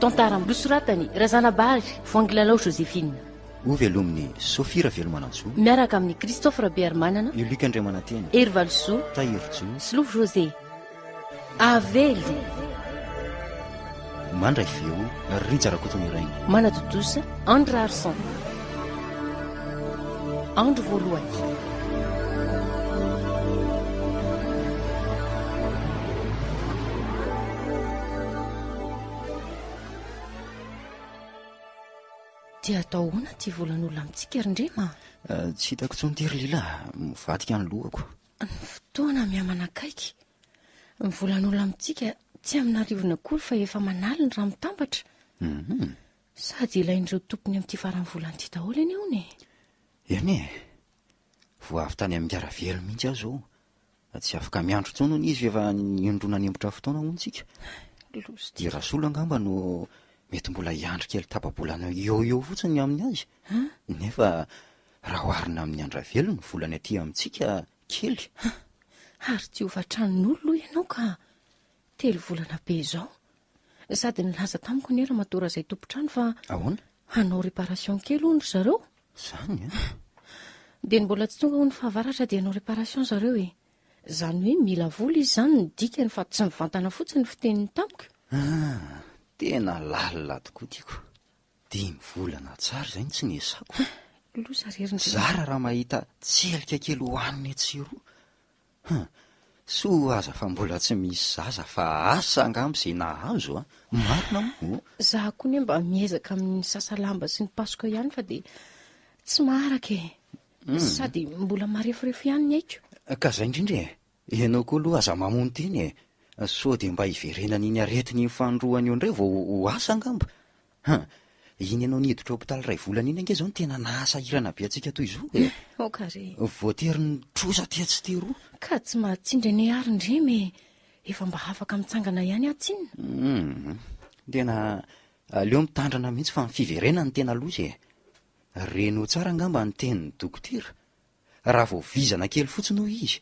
tantara milosoratany Razanabary Voangilalao Joséphine. Ovelominy Sofira Velomanantsoa Miaraka amin'ny Christophe Bermanana, Ulika Andriamananteny, Ervalso, Tahirjo, Slouf José. Avely mandray feo Rijarakotono Irainy, Manadodosa Andra Arson. Andro voalohany. Dia atao hoana ty volan'olona amintsika Rindrema? Tsy hitako tsony tery lila, mivadika ny lohako. Ny fotoana miamanakaiky. Ny volan'olona amintsika tsy amin'arivona kory fa efa manaliny raha mitambatra. Sady ilain'ireo tompony amin'ity farany volany ty daholo eny eo ne. Eny e, vo avy tany amin'ny Garavelo mihitsy aho zao. Tsy afaka miandro tsony hono izy efa niondrona nembotra fotoana hono-tsika. Dia raha sola angamba no mety mbola hiandry kely tapa-bolana eo fotsiny amin'ny azy. Nefa raha oharina amin'ny Andravelo ny volany aty amintsika kely. Ary tsy hofatran'olona ianao ka 3 volana be izao. Sady nilaza tamiko ny era matora izay tompotrano fa ahoana? Hanao réparation kely hono ry zareo. Zany Dia ny mbola tsy tonga ho ny fahavaratra dia hanao réparation zareo e. Zany hoe mila vola izy zany ny dikany fa tsy mivantana fotsiny ny fiteniny tamiko. Tena lalina tokoa tiako. 5 volana tsara izay tsy nesako. Loza reriny Zara raha mahita tselika kely hoaniny atsiro. So aza fa mbola tsy misy zaza fa asa angamba izay nahazo. Marina moa. Zaho koa ny mba miezaka amin'ny sasalamba sy ny pasoka ihany fa dia tsy maharaka e. Sady mbola marefirefo ihany ny aiko. Ka izay indrindra e, ianao koa aloha aza mamono teny e. So dia mba hiverenana iny aretiny fandroany eo indray vao ho asa angamba. Iny ianao niditra hopitaly 2 volana iny ange zao ny tena nahasahirana be antsika toy izao e. Kare. Voatery ny trosa ty tsy tero. Ka tsy mahatsindra ny ary Ndrema e. Efa mba afaka mitsangana ihany atsinina. Tena aleo mitandrana mihitsy fa ny fiverenana tena loza e. Reno tsara angamba ny tenin'ny dokotera. Raha vao vizana kely fotsiny hoy izy.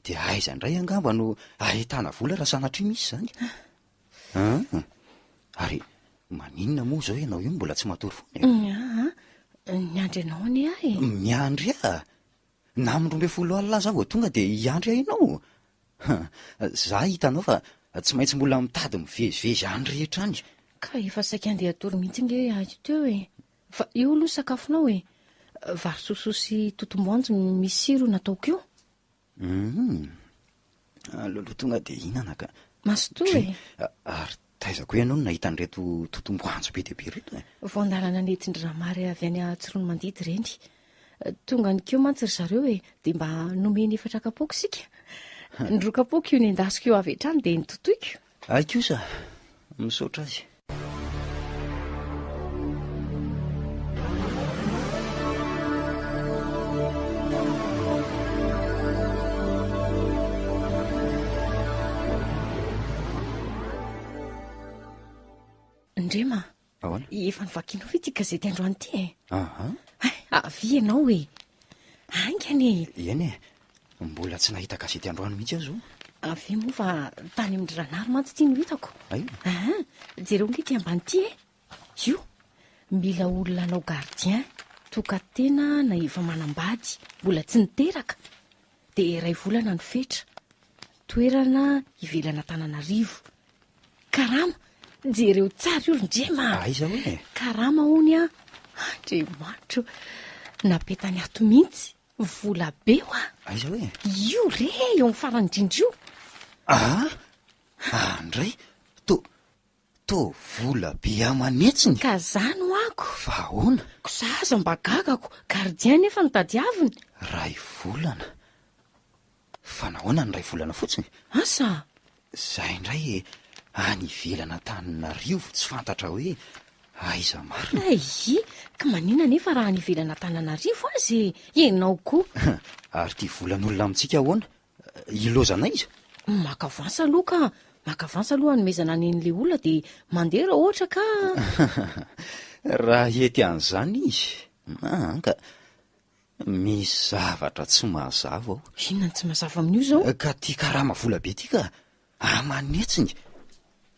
Dia aiza indray angamba no ahitana vola raha sanatria misy zany. Ary maninona moa zao ianao io mbola tsy matory foana e. Miandry anao anie ahy e. Miandry ah? Na amin'ny 12 alina aza vao tonga dia hiandry ianao. Za hitanao fa tsy maintsy mbola mitady mivezivezy any rehetra any. Ka efa saika andeha atory mihitsy nge ato teo e. Fa io aloha sakafonao e. Vary sosoa sy totom-boanjo misy siro nataoko io. Aloha tonga dia hihinana ka. Masotoa e. Ary taizako ianao no nahita an'ireto totom-boanjo be dia be reto e. Voandalana nentin-dramary avy any Atsirony Mandidy ireny. Tonga ny keo mantsy ry zareo e. Dia mba nomeny 4 kapoaka sika. Ny 2 kapoaka io ny endasiko io avy hatrany dia nototoiko. Ay kosa, misaotra azy. Ndrema, Ahoana? efa nivakianao ve ity gazety androany ity e? Avy ianao e. Aingany e. Eny e, mbola tsy nahita gazety androany mihitsy aho zao. Avy moa fa tany amin'ny ranary mantsy ity no hitako. Jereo nge ty ambany ity e. Io, mila olona anao gardien, tokatena na efa manambady, mbola tsy niteraka. Dia 2 volana no fetra. Toerana ivelana Tananarivo. Karama, jereo tsara io Ndrema. Aiza hoe? Karama hony a. Andriamanitro, napetany ato mihitsy. Vola be ho a. Aiza hoe? Io re eo amin'ny farany indrindra io. Andray, to vola be amanetsiny. Ka zany ho ako. Fa ahoana? Zaza mba gagako, gardien nefa no tadiaviny. 2 volana. Fa nahoana ny 2 volana fotsiny? Asa? Zay indray any ivelana Tananarivo tsy fantatra hoe aiza marina. Ka manina nefa raha any ivelana Tananarivo azy ianao koa. Ary ty volan'olona amintsika ahoana? Ilozana iza? Makavansa aloha ka. Makavansa aloha anomezana an'ilay olona dia mandeha raha ohatra ka. Raha ety an'izany izy. Ka misy zavatra tsy mazava ao. Inona ny tsy mazava amin'io zao? Ka ty karama vola be ty ka amanetsiny.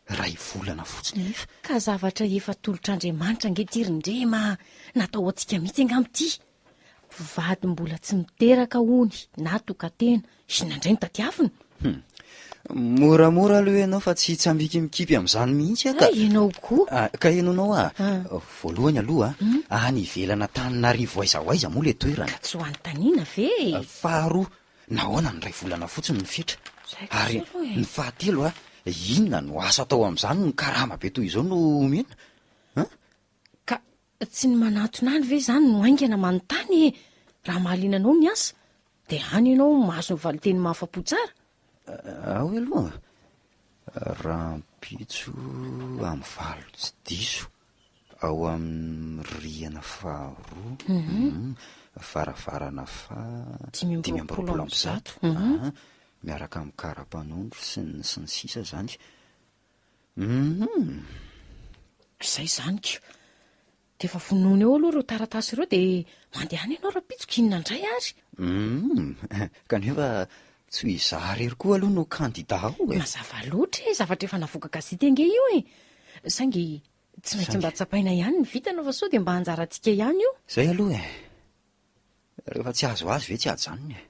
ray volana fotsiny efa. Ka zavatra efa tolotr'Andriamanitra angetirindrema natao antsika mihitsy angamity. Vady mbola tsy miteraka hony na tokatena sy nandray ny tadiavina. Moramora aloha ianao fa tsy ambiki mikipy amin'izany mihitsy ka. Ianao koa. Ka ianao voalohany aloha any ivelana Tananarivo aiza moa le toerana. Ka tsy ho anontaniana ve? Faharoa, nahoana ny ray volana fotsiny ny fetra. Ary ny fahatelo inona no asa atao amin'izany ny karama be toy izao no mena? Ka tsy ny manatona any ve izany no aingana manontany? Raha mahaliana anao ny asa dia any ianao mahazo ny valiteny mahafapo tsara. Ao aloha, rampitso amin'ny valo tsy diso ao amin'ny rihana faharoa, faravarana dimy amby roapolo amby zato. Miaraka amin'ny karapanondro sy ny sisa zany. Izay zany ka. Dia efa vonoina eo aloha ireo taratasy ireo dia mandeha any ianao rapitsoko inona indray ary. Kanefa tsy izary ery koa aloha no kandida ao e. Mazava loatra zavatra efa navoaka gazety ange io e. Saingy tsy maintsy mba tsapaina ihany ny vitana fa sao dia mba hanjarantsika ihany io. Zay aloha e. Rehefa tsy azo azy ve tsy ajanony e.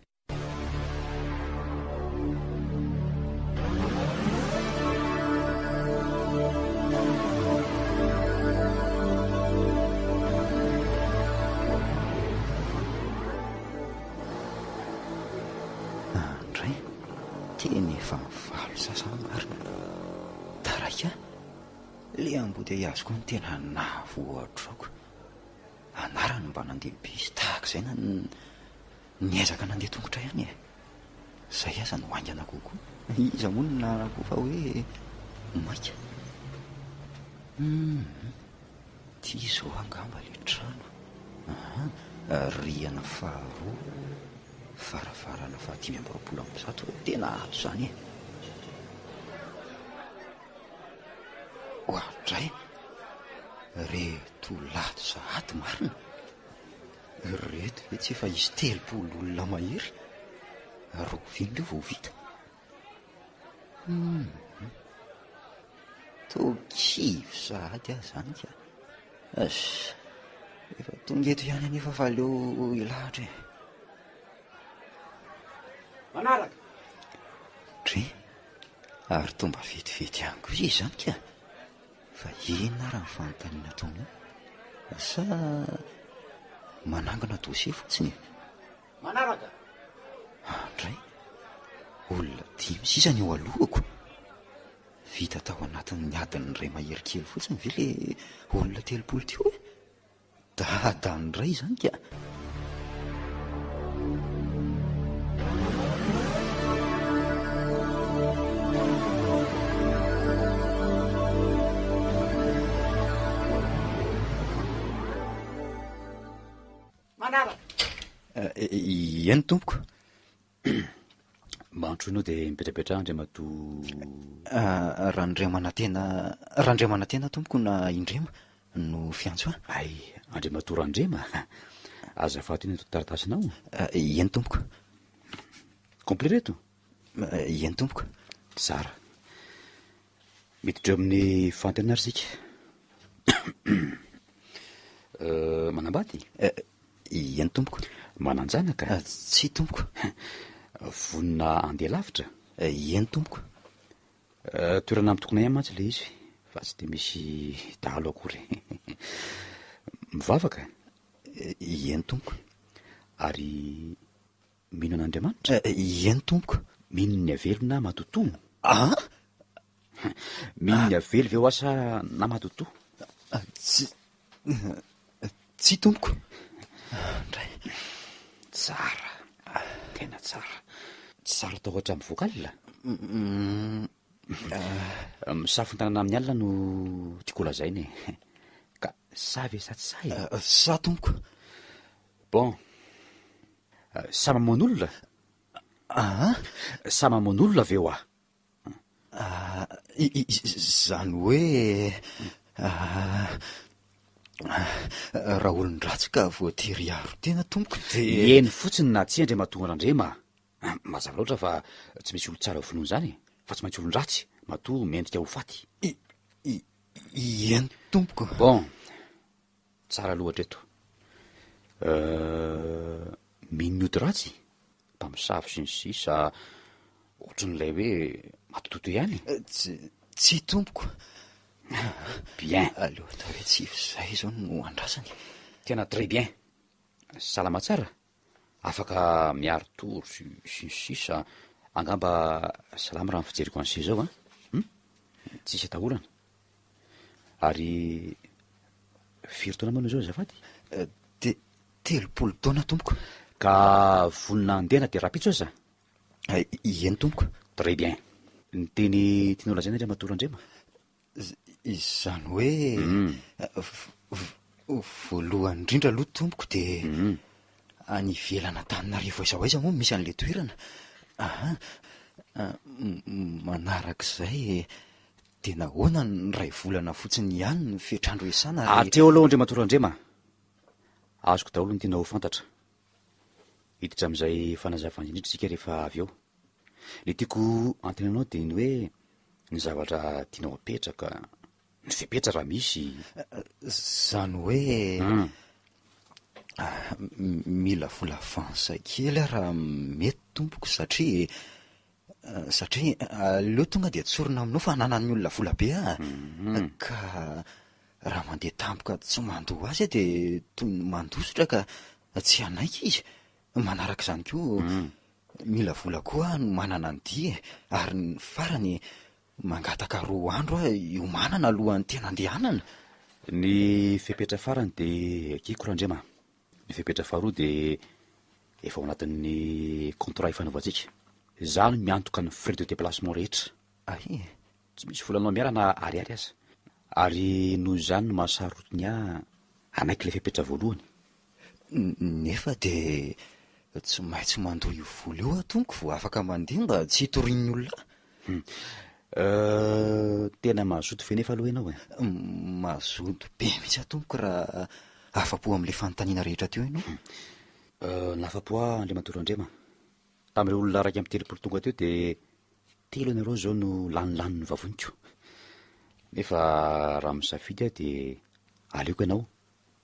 Teny efa mivalo sasambarina. Taraka, le ambody azoko ny tena navoatrako. Anarany mba nandeha bis tahaka izay na niezaka nandeha tongotra ihany e. Izay aza no haingana kokoa. Iza moa no nanako fa hoe maika. Tia izao angamba le trano. Rihana faharoa, faravarana fahadimy amby roapolo amby zato, tena ato izany e. Ohatray, reto lato zahaty marina. Reto ve tsy efa izy 3 olona mahery. Roviny leo vao vita. Tokivy zahaty ahy zany ka. Efa tonga eto ihany anefa fa aleo ilahatra e. Manaraka. Ary tomba vetivety ihany koa izy zany ka. Fa inona raha ny fanontaniana ataony? Sa manangana dosie fotsiny? Manaraka. Andray, olona 5 sisa ny eo alohako. Vita tao anatin'ny adiny ray mahery kely fotsiny ve le olona 30 teo e? Dadany ray zany ka. Eny tompoko. Mantro ianao dia mipetrapetra Andriamato. Randremana tena tompoko na indrema no fiantso a? Ay, Andriamato Randrema. Azafady iny taratasinao. Eny tompoko. Complet reto? Eny tompoko. Tsara. Miditra amin'ny fantanary sika. Manambady? Eny tompoko. Mananjanaka? Tsy tompoko. Vonina andeha lavitra? Eny tompoko. Toerana amin'ny tokonay ihany mantsy le izy, fa tsy dia misy dahalo akory. Mivavaka? Eny tompoko. Ary mino an'Andriamanitra? Eny tompoko. Mino ny avelo na matoto? Mino ny avelo ve ho asa na matoto? Tsy tompoko. Tsara, tena tsara. Tsara tao ohatra amin'ny vokalina. Misafontanana amin'ny alina no tiako lazaina e. Ka sa ve sa tsy sa e? Sa tompoko. Bon, sa mamono olona? Sa mamono olona ve ho aho? Zany hoe raha olon-dratsy ka voatery aro tena tompoko dia eny fotsiny na tsy Andriamato Randrema. Mazava loatra fa tsy misy olo tsara vonoina izany, fa tsy maintsy olon-dratsy matoa mendrika ho faty. Eny tompoko. Bon, tsara loatra eto. Minioty ratsy mpamosavy sy ny sisa ohatran'ilay hoe matototo ihany. Tsy tompoko. Bien. Aleota hoe tsy izay zao no andrasany. Tena très bien. Salama tsara. Afaka miaro toro sy ny sisa. Angamba salama raha ny fijeriko an'se zao a. Tsisy atahorana. Ary firy taona manao zao azafady? 30 taona tompoko. Ka vonona andehana de rapitso aza? Eny tompoko. Très bien. Ny teny tianao lazaina indray matoran-drema? Izany hoe voalohany indrindra aloha tompoko de any ivelana Antananarivo aiza ho aiza moa misy an'le toerana. Manarak'izay de nahoana ny ray volana fotsiny ihany ny fetrandro isana. Ateo aloha ndray matoran-drema. Azoko daholo ny tianao ho fantatra. Hiditra amin'izay fanazavana indrindra isika rehefa avy eo. Le tiako antenanao de ny hoe ny zavatra tianao apetraka, ny fepetra raha misy. Zany hoe mila vola avansa kely raha mety tompoko satria aleo tonga de tsorina aminao fa nanany olona vola be ka raha mandeha tampoka tsy mandoa azy de toy ny mandosotra ka tsy anaiky izy. Manarak'izany koa mila vola koa no manana ny dia ary ny farany mangataka 2 andro iomanana alohan'ny tena andehanana. Ny fepetra farany de kiko randrema. Ny fepetra faharoa de efa ao anatin'ny contrat ifanaovantsika. Zany miantoka ny frais de déplacement rehetra. Tsy misy volanao miarana ariary aza. Ary noho izany no mahasarotiny anaiky le fepetra voalohany. Nefa de tsy maintsy mandoa io vola io tompoko vo afaka mandeha mba tsy hitorian'ny olona. Tena mazoto fe nefa aloha ianao mazoto be mihitsy tompoko raha afa-po amin'le fanontaniana rehetra teo ianao. Nafa-po andray matoran-drema. Tamin'ireo olona 30 tonga teo de 3 ianareo zao no lanilany ny vavoniko. Nefa raha misafidy de aleoko ianao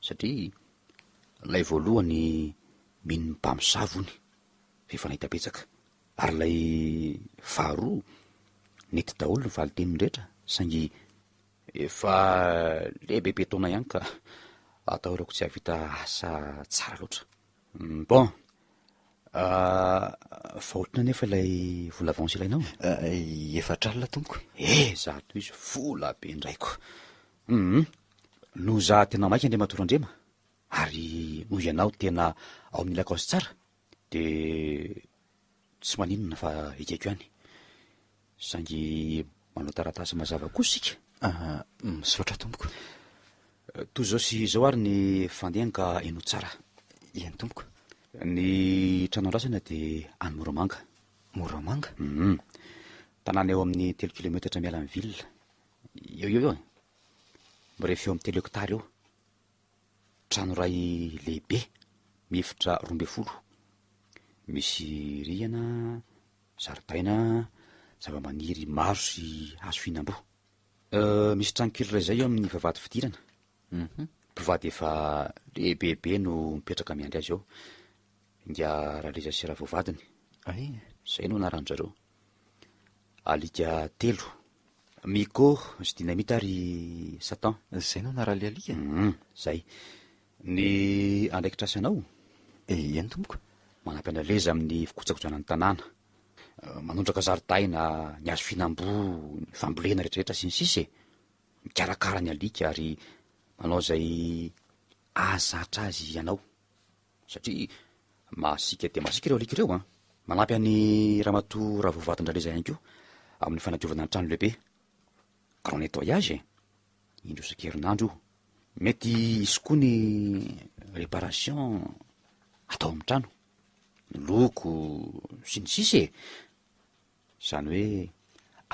satria lay voalohany mino ny mpamosavy efa nahita-petsaka. Ary lay faharoa nety daholo ny valiteny rehetra saingy efa lehibebe taona ihany ka atahorako tsy havita asa tsara loatra. Bon, fa ohatrina nefa ilay vola avanse ilainao? 4 alina tompoko. Zato izy vola be indrayko. No za tena maika indray matoran-drema ary noho ianao tena ao amin'ny lakaosy tsara de tsy maninona fa ikeko ihany saingy manao taratasy mazava kosa sika. Misaotra tompoko. Toy zao sy zao ary ny fandehanka eno tsara. Eny tompoko. Ny trano andrasana de any Moramanga. Moramanga? Tanàna eo amin'ny 3 kilometatra miala amin'ny ville. Eo mirefy eo amin'ny 3 hektara eo. Trano ray lehibe mifitra 12. Misy rihana, zaridaina, zava-maniry maro sy hazo fihinam-boa. Misy trano kely ray zay eo amin'ny vavahady fidirana. Mpivady efa lehibebe no mipetraka miandry azy eo. Inga raliza sy ravovadiny. Zay no anaran'zareo. Alika 3. Miko sy dinamita ary Satan. Zay no anarale alika. Zay. Ny andraikitrasanao? Eny tompoko. Manampy analeza amin'ny fikotsakojanan'ny tanàna. Manondraka zaridaina, ny hazo fihinam-boa, ny fambolena rehetrarehetra sy ny sisa. Mikarakara ny alika ary manao zay azatra azy ianao satria masika de masika ireo alika ireo. Manampy any ramatoa Ravovatin-draleza ihany koa amin'ny fanadiovana ny trano lehibe. Grand nettoyage indro isan-kerinandro io. Mety isy koa ny réparation atao amin'ny trano, ny loko sy ny sisa. Zany hoe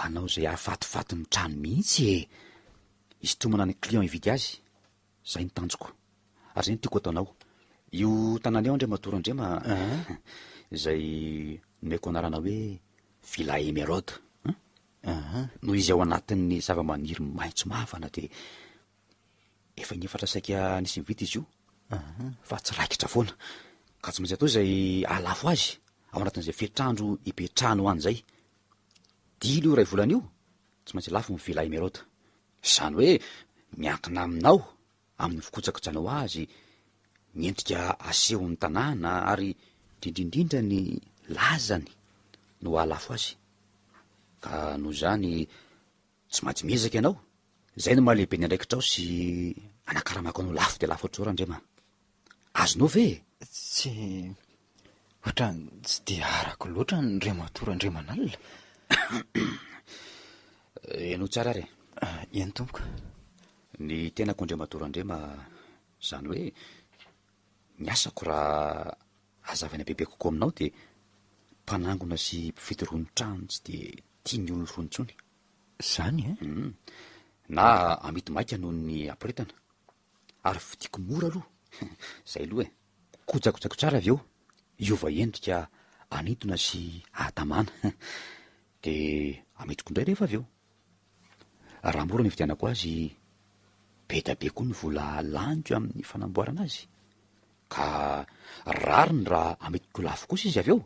anao zay afatifaty ny trano mihitsy. Izy tomana ny client hividy azy. Zay ny tanjoko. Ary zay ny tiako ataonao. Io tanàna eo andray matoran-drema zay nomeko anarana hoe Villa Emeraude. no izy ao anatin'ny zava-maniry maitso mavana dia efa nyefatra saika nisy mivita izy io fa tsy raikitra foana ka tsy maintsy atao izay alafo azy ao anatin'izay fetrandro ipetrahany ho an'izay dilo io ray volana io tsy maintsy lafo ny vila Emeraude izany hoe miankina aminao amin'ny fikotsakotsanao azy miendrika asehon'ny tanàna ary indrindrindrindra ny lazany no alafo azy ka noho izany tsy maintsy miezaka ianao zay no mahalehibe ny andraikitrao sy anakaramako anao lafo dia lafo ohatr'izao Randrema azonao ve tsy ohatrany tsy dia arako loatra ny Andriaman'alina eno tsara re eny tompoka ny tenako Andriaman'Andrema zany hoe ny asako raha azavany bebe kokoa aminao dia mpanangona sy mpifidy ronon-trano tsy dia tia ny olona ronontsony zany na amity maika noho ny ampiretana ary fidiko mora aloha zay aloha kojakotsako tsara avy eo iova endrika anintona sy ahatamana dia amitiko indray rehefa avy eo raha mora ny fidianako azy be da be koa ny vola lanjo amin'ny fanamboarana azy ka rariny raha amitiko lafo kosa izy avy eo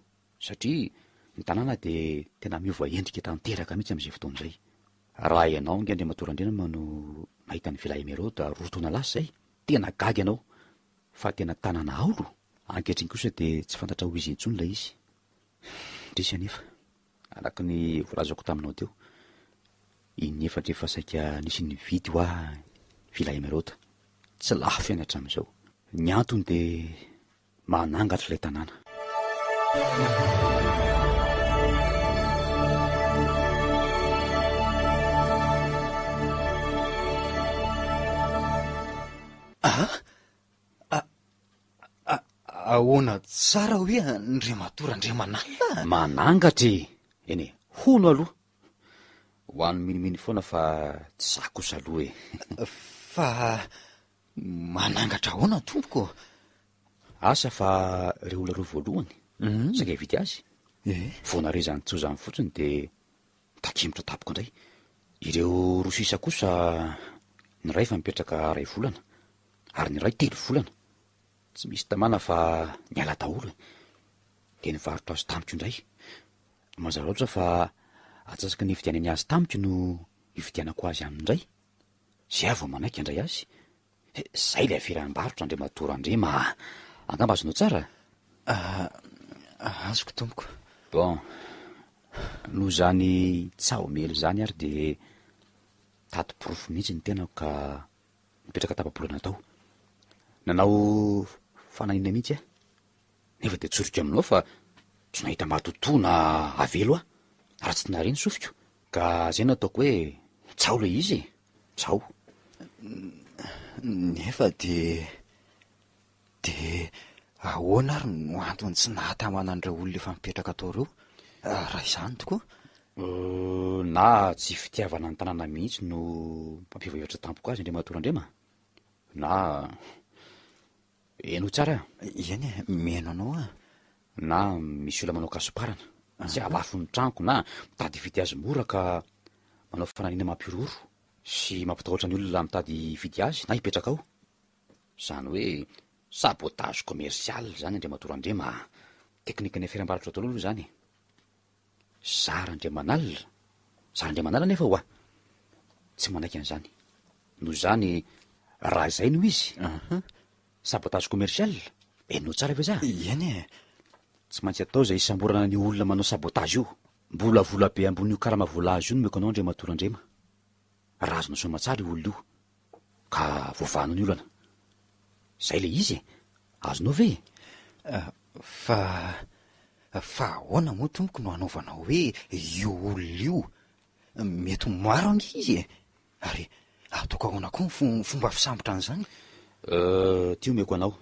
satria ny tanàna dia tena miova endrika tanteraka mihitsy amin'izay fotoana izay raha ianao nge Andriaman'Andrema no mahita ny vila Emeraude roa taona lasa zay tena gaga ianao fa tena tanàna aolo ankehitriny kosa dia tsy fantatra ho izy intsony ilay izy ndrisy anefa araka ny voalazako taminao teo inefatra efa saika nisy ny vidy ho a vila Emeraude tsy lafo iany hatramin'izao ny antony dia manangatra ilay tanàna ahoana tsara hoe Andriaman'Andriaman'alina manangatry eny hono aloha ho an'ny miniminy foana fa tsy zako saloha fa manangatra ahoana tompoko asa fa reo olona roa voalohany saika hividy azy vonarezany tsozany fotsiny dia takimotra tapoko indray ireo roa sisa kosa ny ray fa mipetraka 2 volana ary ny ray 3 volana tsy misy tamana fa niala daholo dia nivarotra azy tamiko indray mazava loatra fa atsasaka ny ividianany azy tamiko no ividianako azy amindray zay avy manaiky andray azy zay ilay afiram-barotra Andriaman'Andrema angamba azonao tsara azoko tompoko bon noho zany tsahomely zany ary dia tato-porofo mihitsy ny tenako ka mipetraka tapa-bolana tao nanao fanahina mihitsy nefa dia tsoriko aminao fa tsy nahita mahatotoana avelo raha tsy nareny sofiko ka zay nataoko hoe tsao le izy tsao nefa dia ahoana ary no antony tsy nahatamana an'ireo olona efa mipetraka atao ireo raha izany tokoa na tsy fitiavana ny tanàna mihitsy no mpampivohevatra tampoko azy Andriaman'Andrema na eno tsara eny meno anao na misy olona manao kasoparana tsy alafo ny tranoko na mitady vidy azy mora ka manao fanahiniana mampiroro sy mampitahoatra ny olona mitady vidy azy na hipetraka ao zany hoe sabotage commercial zany Andriaman'Andrema teknikan'ny afiram-barotra atao aloha zany zara Andriaman'Andrema nefa ho tsy manaiky an'izany noho zany raha izay no izy sabotage commercial enao tsara ve za eny tsy maintsy atao izay isamborana ny olona manao sabotage io mbola vola be ambony io karama vola azy io no meko anao Andriaman'Andrema raha azonao somatsara io olona io ka voavahanao ny olana zay le izy azonao ve fa ahoana moa tompoko no hanaovanao hoe io olona io mety maro angy izy ary ataoko ahoana koa ny fomba fisambotra an'izany tio meko anao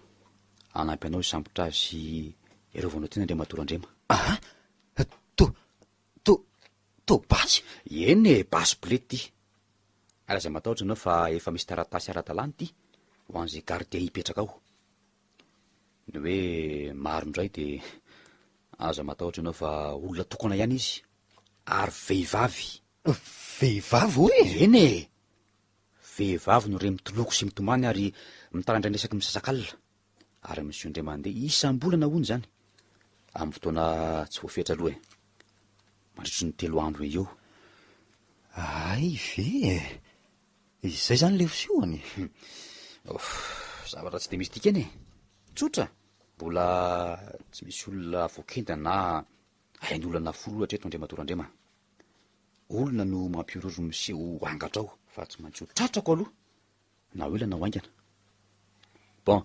anampy anao isambotra azy sy erovanao tena Andriaman'Andrema to basy eny basy bolety ty ary zay matahotra anao fa efa misy taratasy ara-talàna ty ho an'izay gardien hipetraka ao ny hoe maro indray dia aza matahotra ianao fa olona tokana ihany izy ary vehivavy Vehivavy hoe? Eny e, vehivavy no re mitoloko sy mitomany ary mitarandra resaky misasakalina ary misy ndray mandeha isam-bolana hony zany amin'ny fotoana tsy voafetra aloha e, mandritry ny 3 andro eo. Ay ve izay zany le fisioany. Zavatra tsy de misy dika eny e, tsotra, mbola tsy misy olona voakenda na hain'olana folo ohatra eto Andriamatoarandrema. Olona no mampiororo miseho angatra ao fa tsy maintsy ho tratrako aloha na oela na oaingana. Bon,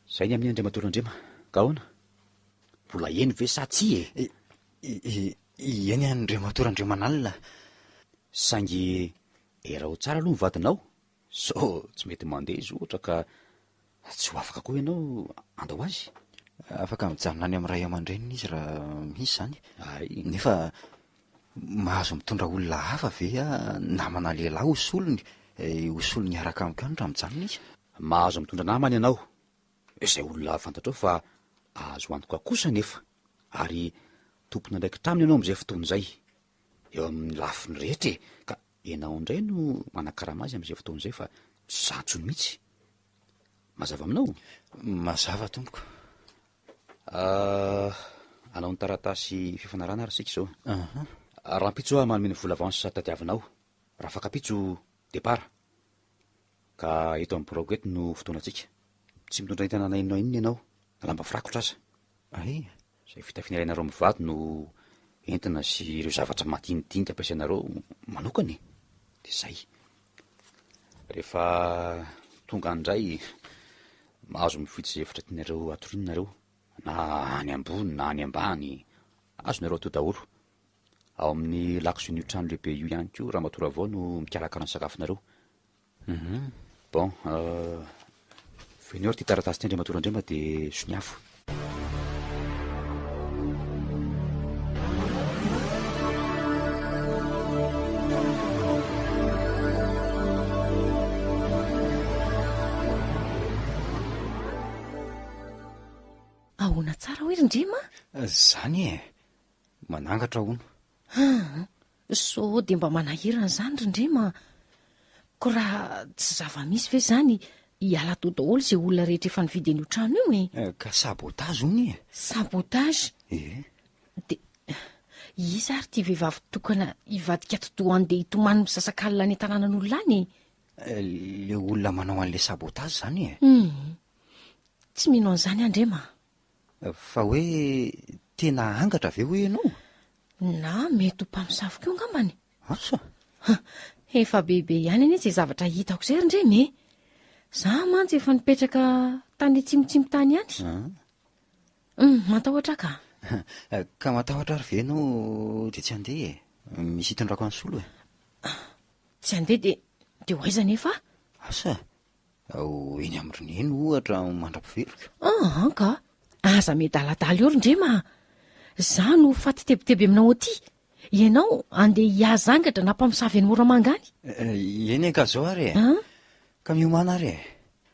zay ny amin'ny Andriamatoarandrema ka ahoana, mbola eny ve sa tsy e? Eny Andriamatoarandremanalina. Saingy erao tsara aloha ny vadinao, so tsy mety mandeha izy ohatra ka tsy ho afaka koa ianao andao azy. Afaka mijanona any amin'ny ray aman-dreniny izy raha misy zany. Ay, nefa mahazo mitondra olona hafa ve namana lehilahy hosolony hosolony araka amiko any raha mijanona izy. mahazo mitondra namany ianao, izay olona fantatrao fa azo antoka kosa nefa, ary tompona ndraiky traminy ianao am'izay fotoana izay eo amin'ny lafiny rehetra e, ka ianao indray no manakarama azy am'izay fotoana izay fa tsy zantsony mihitsy. Mazava aminao? Mazava tompoko. Anao ny taratasy fifanarana ary sika izao. Raha mpitso aho manome ny vola avansa tadiavinao, raha fakapitso départ. Ka eto amin'ny borako eto no fotoanantsika. Tsy mitondra entana na inona inona ianao, na lamba firakotra aza. Ay, Izay fitafianaranareo mivady no entana sy ireo zavatra madinidinika ampiasainareo manokany. De zay. Rehefa tonga andray, mahazo mifidy izay efitra tianareo atorinareo, na any ambony na any ambany, azonareo atao daholo. Ao amin'ny laksin'io trano lehibe io ihany koa raha matory avao no mikarakara ny sakafonareo. Bon, venio ary ty taratasy ty Andriamatoarandrema de soniafo. Ahoana tsara hoe Rindrima? zany e, manangatra hono. So de mba manahirana zany Rindrima, ko raha tsy zava-misy ve zany hiala tao daholo izay olona rehetra efa nividy an'io trano io e? Ka sabotage hony e. Sabotage? De iza ary ty vehivavy tokana hivadika totoa andeha hitomany misasakalina any an-tanànan'olona any? Le olona manao an'le sabotage zany e. Tsy mino an'izany Andrema. Fa hoe tena angatra ve hoe ianao? Na mety ho mpamosavy keo ngambany. Asa? Efa bebe ihany anie izay zavatra hitako izay Rindrema e. Za mantsy efa nipetraka tany tsimotsimo tany ihany. Matahotra ka. Ka matahotra ary ve ianao de tsy andeha e? Misy hitondrako any solo e. Tsy andeha de ho aiza nefa? Asa? Eny amin'ny roneny ohatra mandra-piveloka. Ka aza medaladala eo Rindrema. Za no fatitebiteby aminao aty. Ianao andeha hiazangatra na mpamosavy any Moramanga any. Eny ka zao ary e. Ka miomana ary e.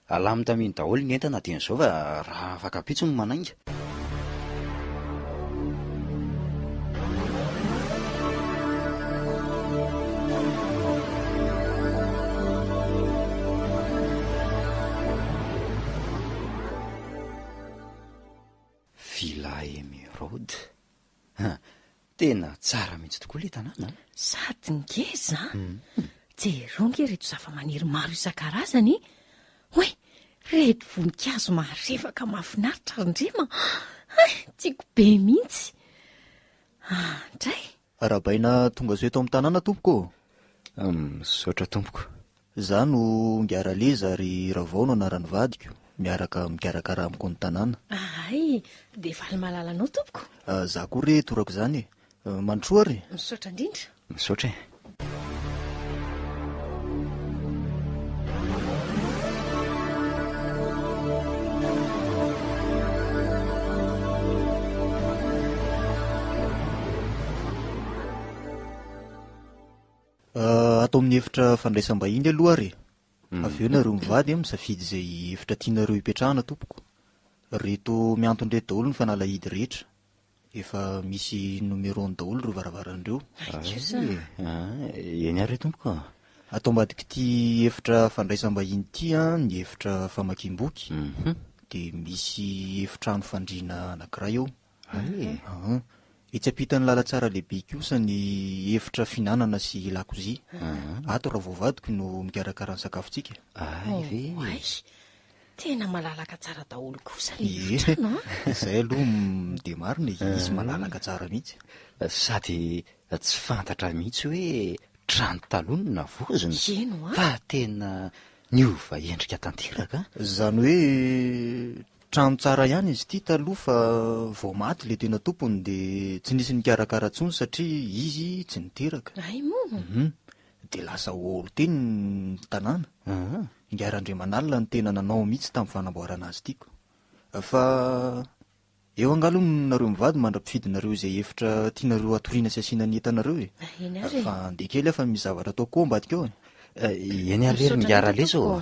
Alamy taminy daholo ny entana dian'izao fa raha afaka pitsy no manainga. Villa Emeraude. Tena tsara mihitsy tokoa le tanàna. Sady ngeza. Jeronge reto zava-maniry maro isan-karazany. Hoe, reto voninkazo marevaka mahafinaritra Rindrima. Tiako be mihitsy. Ndray. Arabaina tonga zao eto amin'ny tanàna tompoko. Misaotra tompoko. Za no Ngiaraleza ary Ravao no anaran'ny vadiko, miaraka mikarakara amiko ny tanàna. Ay, de valy malala anao tompoko. Za koa re torako zany e. Mandroa ary. Misaotra indrindra. Misaotra e. Atao amin'ny efitra fandraisam-bahiny aloha ary. Avy eo nareo mivady misafidy izay efitra tianareo hipetrahana tompoko. Reto miantona reto daholo ny fanalahidy rehetra. efa misy numéro-ny daholo ro varavaran'ireo. Eny ary tompoka. Atao ambadika ity efitra fandraisam-bahiny ity a ny efitra famakiam-boky dia misy efitrano fandriana anankiray eo. Etsy ampitany lalatsara lehibe kosa ny efitra finanana sy lakozia. Ato raha voavadiko no mikarakara ny sakafontsika. Tena malalaka tsara daholo kosa ny efitrano. Izay aloha dia marina izy malalaka tsara mihitsy. Sady tsy fantatra mihitsy hoe trano talonina vozona. Eno fa tena niova endrika tanteraka. Izany hoe trano tsara ihany izy ity taloha fa vao maty le tena tompony dia tsy nisy nikarakara intsony satria izy tsy niteraka. Dia lasa olo teny ny tanàna. Ngaran-Andriamanalina ny tena nanao mihitsy tamin'ny fanamboarana azy tiako. Fa eo angalo nareo mivady mandra-pifidinareo izay efitra tianareo atoriana sy asiana ny entanareo e. Fa andeha kely fa misy zavatra atao koa ambadika eo. Eny ary migara leso.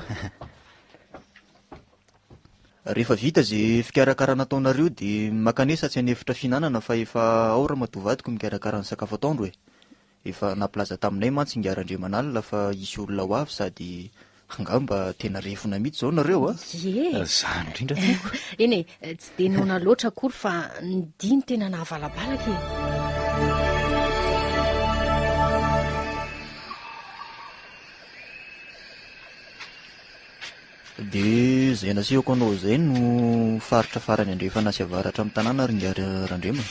Rehefa vita izay fikarakarana ataonareo dia makanesa tsy any efitra finanana fa efa ao raha matovadiko mikarakara ny sakafo ataondro e. Efa naplaza taminay mantsy ngaran-Andriamanalina fa isy olona ho avy sady angamba tena refona mihitsy zao nareo a. Zany indrindra tompo. Eny e, tsy dia nona loatra akory fa ny diny tena nahavalabalaka e. Dia izay nasehoko anao izay no faritra farany andrefana sy avaratra amin'ny tanàna ary Ngaran-Drema.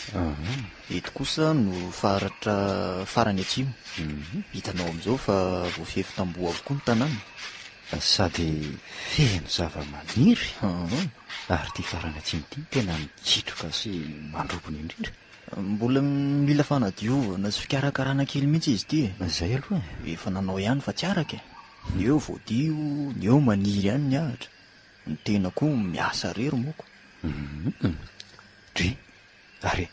Eto kosa no faritra farany atsimo. Hitanao amin'izao fa voafefy tamboho avokoa ny tanàna. Sady feno zava-maniry. Ary ty farany atsimo ty tena mikitroka sy mandropony indrindra. Mbola mila fanadiovana sy fikarakarana kely mihitsy izy ity e. Izay aloha efa nanao ihany fa tsy araka e. Ny eo voadio, ny eo maniry ihany ny ahatra. Ny tena koa miasa rery moko. Dre, ary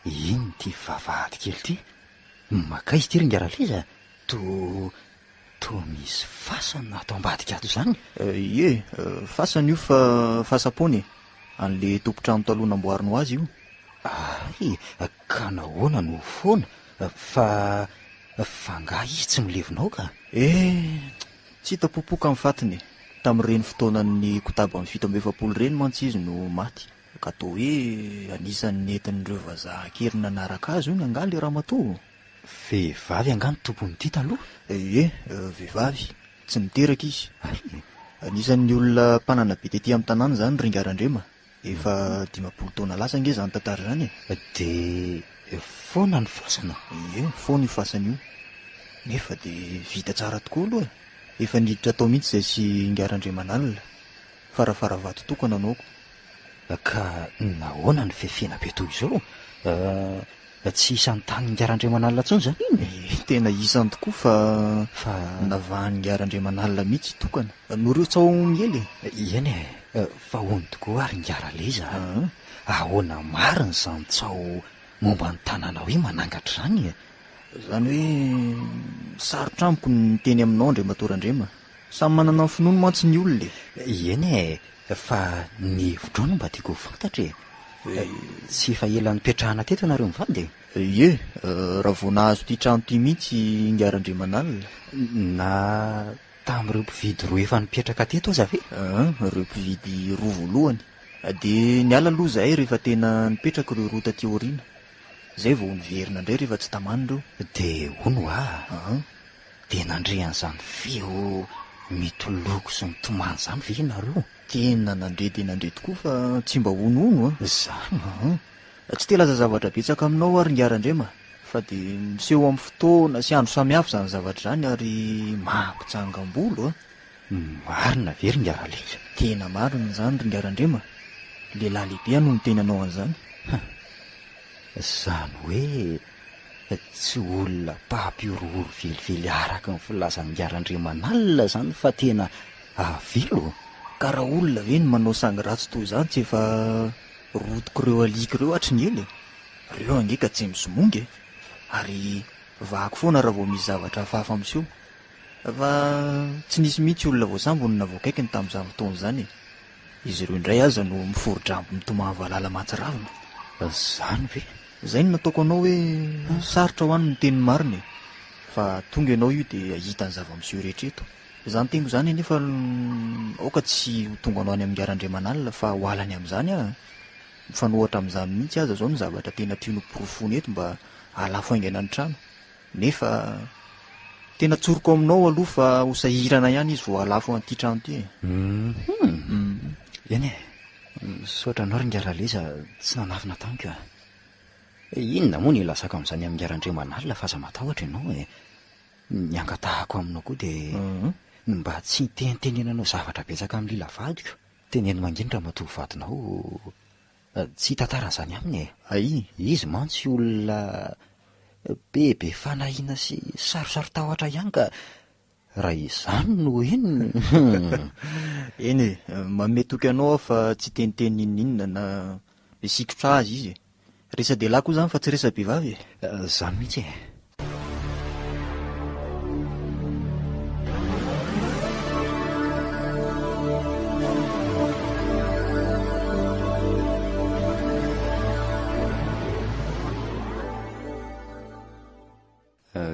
iny ty vavahady kely ty maka izy ty ringaraliza to misy fasana atao ambadika ato zany. Fasana io fa fasapony an'le tompotrano taloha namboarino azy io. Ka nahoana no foana fa nga izy tsy milevinao ka. Tsy hita popoka amin'ny fatiny. Tamin'ireny fotoanan'ny kotaba amin'ny 7 reny mantsy izy no maty. Ka toa hoe anisan'ny entin'ireo vazaha kely nanaraka azy io ny angaly ramatoa. Vehivavy angano tompony ity taloha. Vehivavy tsy niteraka izy. Anisan'ny olona mpanana be tetỳ amin'ny tanàna zany Ngaran-Drema. Efa 20 taona lasa nge zany tantara zany e. Dia foana ny fasana. Foana io fasana io. Nefa dia vita tsara tokoa aloha. Efa niditra tao mihitsy izay sy Ngaran-Dremanalina. Farafara vato tokana anaoko. Ka nahoana ny fefena be toy izao? Tsy isan'ny tany Ngaran-Dremanalina intsony zany iny. Tena isany tokoa fa navahan'ny Ngaran-Dremanalina mihitsy tokana. Noreo tsao miely. Eny e, fa hono tokoa ary ngaraliza. Ahoana marina zany tsao momba ny tanàna hoe manangatra zany e. Zany hoe sarotra amiko ny teny aminao Andriamatorandrema. Samy manana ny finoana mantsy ny olona e. Eny e, fa ny hevitro no mba tiako fantatra e. Tsy efa ela nipetrahana teto nareo mivady e. Raha vao nahazo ty trano ty mihitsy Ngaran-Dremanalina. Na tamin'ireo mpividy roa efa nipetraka teto aza ve? Ireo mpividy roa voalohany. Dia niala aloha zahay rehefa tena nipetraka ireo roa taty aoriana. Zay vao niverina indray rehefa tsy tamana ireo. Dia hono dia nandrean'izany feo mitoloko sy mitomany zany ve nareo? Tena nandre tokoa fa tsy mba honohono zany. Tsy te laza zavatra betsaka aminao ary Ngaran-Drema. Fa dia miseho amin'ny fotoana sy andro samihafa zany zavatra zany ary mampitsangam-bolo. Marina ve ry Ngaraliza? Tena marina zany ry Ngaran-Drema. Lehilahy lehibe no tenanao an'izany. Zany hoe tsy olona mpampiorohoro velively araka ny filazan'ny Ngaran-Dremanalina zany fa tena avelo. Ka raha olona ve ny manao sangy ratsy toy izany tsy efa rotiko ireo alika ireo hatry ny ely. Ireo angeka tsy misomongy ary vahako foana raha vao misy zavatra hafahafa miseho. Fa tsy nisy mihitsy olona voasambony na voakaikiny tamin'izany fotoana izany e. Izy ireo indray aza no miforodrambo mitomany valala mahatsiravina. Zany ve? Izay no nataoko anao hoe sarotra ho any ny teny marina fa tonga ianao io dia hita ny zava-miseho rehetra eto. Izany tengo izany nefa aoka tsy ho tonga anao any amin'ny Andriamanalina fa ho alany amin'izany a. Mifanohatra amin'izany mihitsy aza zao ny zavatra tena tiano porofony eto mba halafo haingana ny trano. Nefa tena tsoroko aminao aloha fa ho sahirana ihany izy vao halafo an'ity trano ity. Eny e, misaotra anao ry ngaraleza tsy nanafina tamiko a. Inona moa ny lasaka amin'izany amin'ny Andriamanalina fa aza matahotra ianao e. Ny angatahako aminao koa dia mba tsy tenenanao zavatra betsaka amin'ny lila vadiko. Teneno manginitra matovy vadinao. Tsy tantaran'izany aminy e. Ay, izy mantsy olona bebe fanahiana sy sarosaro-tahotra ihany ka raha izany no eny. Eny e, mametoky anao fa tsy teniteny inona na misikotra azy izy. Resa de lahy koa izany fa tsy resa behivavy e. Izany mihitsy e.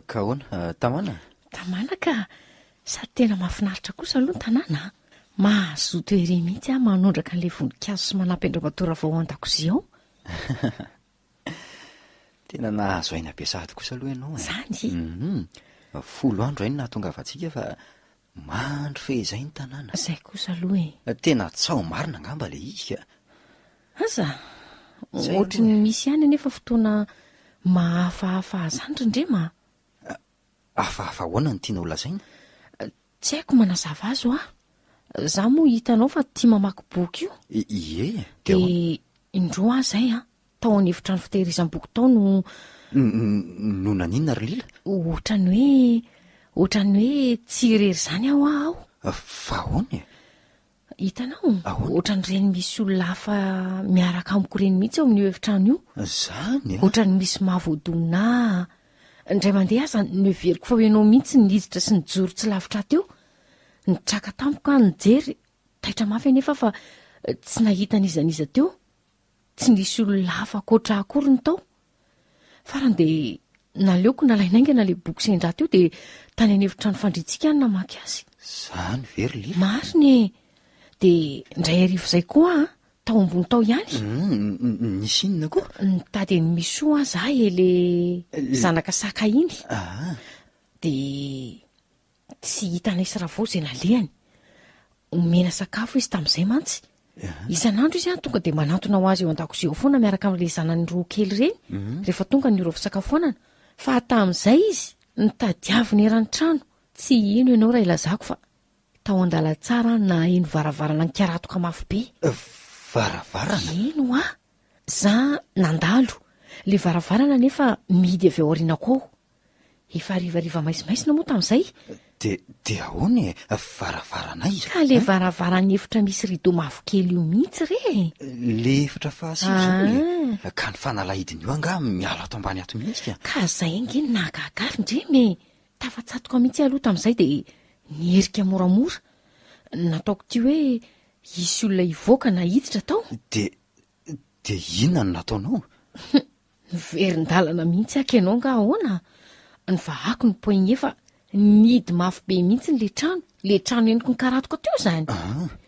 Ka ahoana, tamana? Tamana ka sady tena mahafinaritra kosa aloha ny tanàna. Mahazoto ery mihitsy a manondraka an'ilay voninkazo sy manampy andra-matora vao an-dakozia ao. Tena nahazo aina be sady kosa aloha ianao e. Zany. 10 andro ainy nahatongavantsika fa mandro fehizay ny tanàna. Izay kosa aloha e. Tena tsao marina angamba le izy ka. Aza, ohatry ny misy ihany anefa fotoana mahafahafa zany rindrema. Hafahafa ahoana ny tiana ho lazaina? Tsy haiko manazava azy ho za moa hitanao fa tia mamaky boky io. Ie, dia indroa zay tao an'efitrano fitehirizam-boky tao no naninona ry lila? ohatrany hoe tsy irery zany aho. Fa ahoana e? Hitanao, ohatran'ireny misy olona hafa miaraka amiko ireny mihitsy ao amin'io efitrano io. Zany a? Ohatran'ny misy mahavoadonina. Indray mandeha aza noeveriko fa hoenao mihitsy niditra sy nijoro tsy lavitra teo. Nitraka tamiko ka nijery taitra mafy anefa fa tsy nahitan'izaniza teo. Tsy nisy olona hafa koatra akory ny tao. Farany dia naleoko nalainaingana ilay boky sendra teo dia tany an'efitrano fandritsika any namaky azy. Zany very lila? Mariny e. Dia indray arivo izay koa tao ambony tao ihany. Nisy inona koa? Nitady ny misoa za ele zanaka saka iny. Dia tsy hitana isy raha vao izay nalehany. Omena sakafo izy tamin'izay mantsy. Isan'andro izy tonga dia manantona ho azy eo an-dakozia ao foana miaraka amin'ilay zanany roa kely ireny rehefa tonga ny ora fisakafoanana. Fa tamin'izay izy nitadiavina eran'ny trano. Tsy ino ianao raha ilazako fa tao an-dalantsara na eno varavarana nikaratoka mafy be. Varavarana? Ino za nandalo. Le varavarana nefa midy avy ao aorianako ao. Efa arivariva maizimaisina moa tamin'izay. Dia ahoana e? Varavarana izy? Ka le varavarana efitra misy rideau mavokely io mihitsy re. Le efitra fahasivy izany e? Ka ny fanalahidiny io anga miala ato ambany ato mihitsy ka. Ka zay angeny nahagagary ndremy. Tafatsatoka mihitsy aloha tamin'izay dia nierika moramora. Nataoko tia hoe hisy olona hivoaka na hiditra tao. Dia inona no nataonao? Verin-dalana mihitsy ianao nga ahoana. Ny vahako ny poigny efa nidy mafy be mihitsy le trano eniko ny karatoka teo zany.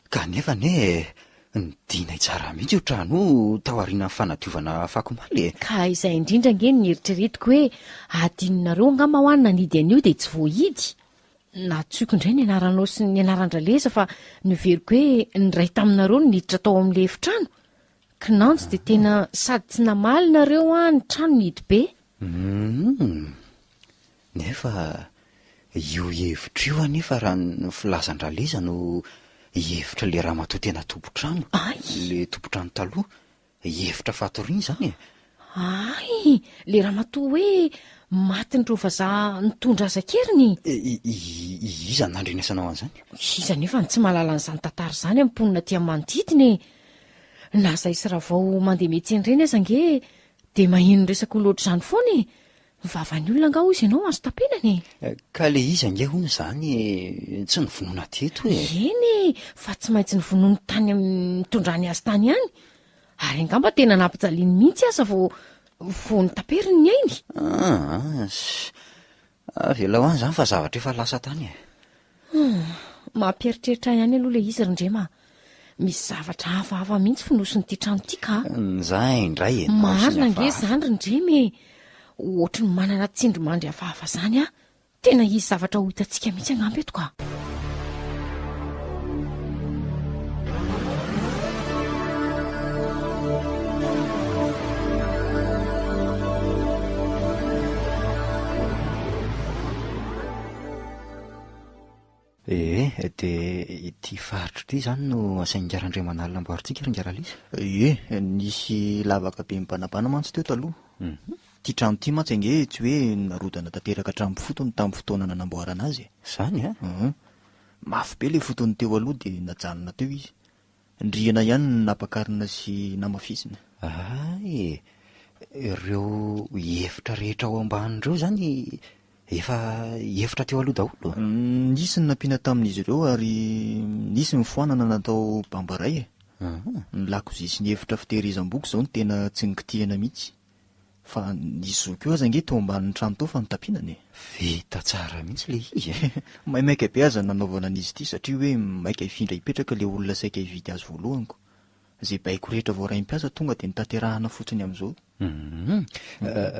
Kanefa ne nidinay tsara mihitsy io trano tao aorian'ny fanadiovana fakomaly e. Ka izay indrindra angeny ny eritreretiko hoe adinonareo angamba ho any nanidy an'io dia tsy voahidy. Natsoiko indray ny anaranao sy ny anaran-draleza fa niveriko hoe ny ray taminareo no niditra tao amin'ilay efitrano. Kinanjo dia tena sady tsy namaly nareo ny trano nidy be. Nefa io hevitra io anefa raha ny filazan-draleza no hevitra le ramatoa tena tompotrano. Le tompotrano taloha hevitra fatoriana izany e. Ay, le ramatoa hoe maty ny rovazaha nitondra aza-keriny. Iza nandrenesanao an'izany? Iza nefa tsy mahalala an'izany tantara izany amin'ny mponina tia manodidina e. Na izay sy raha vao mandeha metsena ireny aza nge dia maheno ny resaka loatra izany foana e. Mivavany olona nga ho izy ianao azo tapenany e. Ka le izy ange hono izany tsy nivonoana teto e. Eny e, fa tsy maintsy nivonoany tany amin'ny mitondrany azy tany ihany. ary angamba tena nampijaliany mihitsy aza vo ny taperiny ny ainy. Avela ho any zany fa zavatra efa lasa tany e. Mampieritreritra ihany aloha le izy Rindrema. Misy zavatra hafahafa mihitsy fonosonyity trano ity ka. Zay indray e. Marina nge zany Rindrema e. Ohatry ny manana tsindrimandry hafahafa zany a. Tena izy zavatra ho hitantsika mihitsy angamba eto ka. De ity faritra ity zany no asain'Ingarandrema nalamboarintsika Ringaralisa. Nisy lavaka be mibanabana mantsy teo taloha. Ty trano ty mantsy ange tsy hoe narodana tanteraka hatramin'ny fotony tamin'ny fotoana nanamboarana azy. Zany a? Mafy be le fotony teo aloha de najanona teo izy. Ndriana ihany napakarina sy namafisina. Ireo efitra rehetra ao ambanindreo zany efa efitra teo aloha daholo. Nisy ny nampiana tamin'izy ireo ary nisy ny foanana natao bambaray e. Ny lakozia sy ny efitra fitehirizam-boky zao ny tena tsy nikitihana mihitsy. Fa nisy zoky eo aza nge tao ambanin'ny trano tao fa nitapinany. Vita tsara mihitsy le izy. Maimaika be aza nanaovana an'izy ity satria hoe maika hifindra hipetraka le olona saika hividy azy voalohanyko. Zay baiko rehetra vao raim-piasa tonga de nitaterahana fotsiny amin'izao.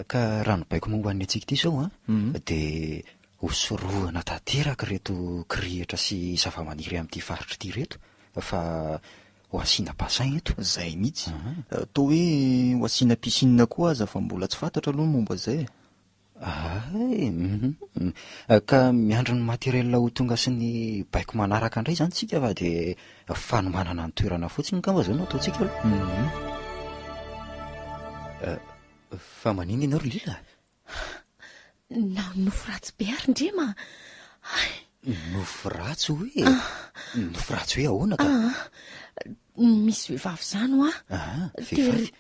Ka rano baiko momba ny antsika ity zao de hosorohana tanteraka reto kirihitra sy zava-maniry amin'ity faritra ity reto fa ho asiana bassin eto. Zay mihitsy. Toa hoe ho asiana piscine koa aza fa mbola tsy fantatra aloha momba zay. Ka miandro ny materiel ho tonga sy ny baiko manaraka indray zany tsika fa de fanomanana ny toerana fotsiny kamba zao no ataontsika aloha. Fa manino ianao ry Lila? Nofo ratsy be ary Rindrema. Nofo ratsy hoe? Nofo ratsy hoe ahoana ka? Misy vehivavy zany ho vehivavy?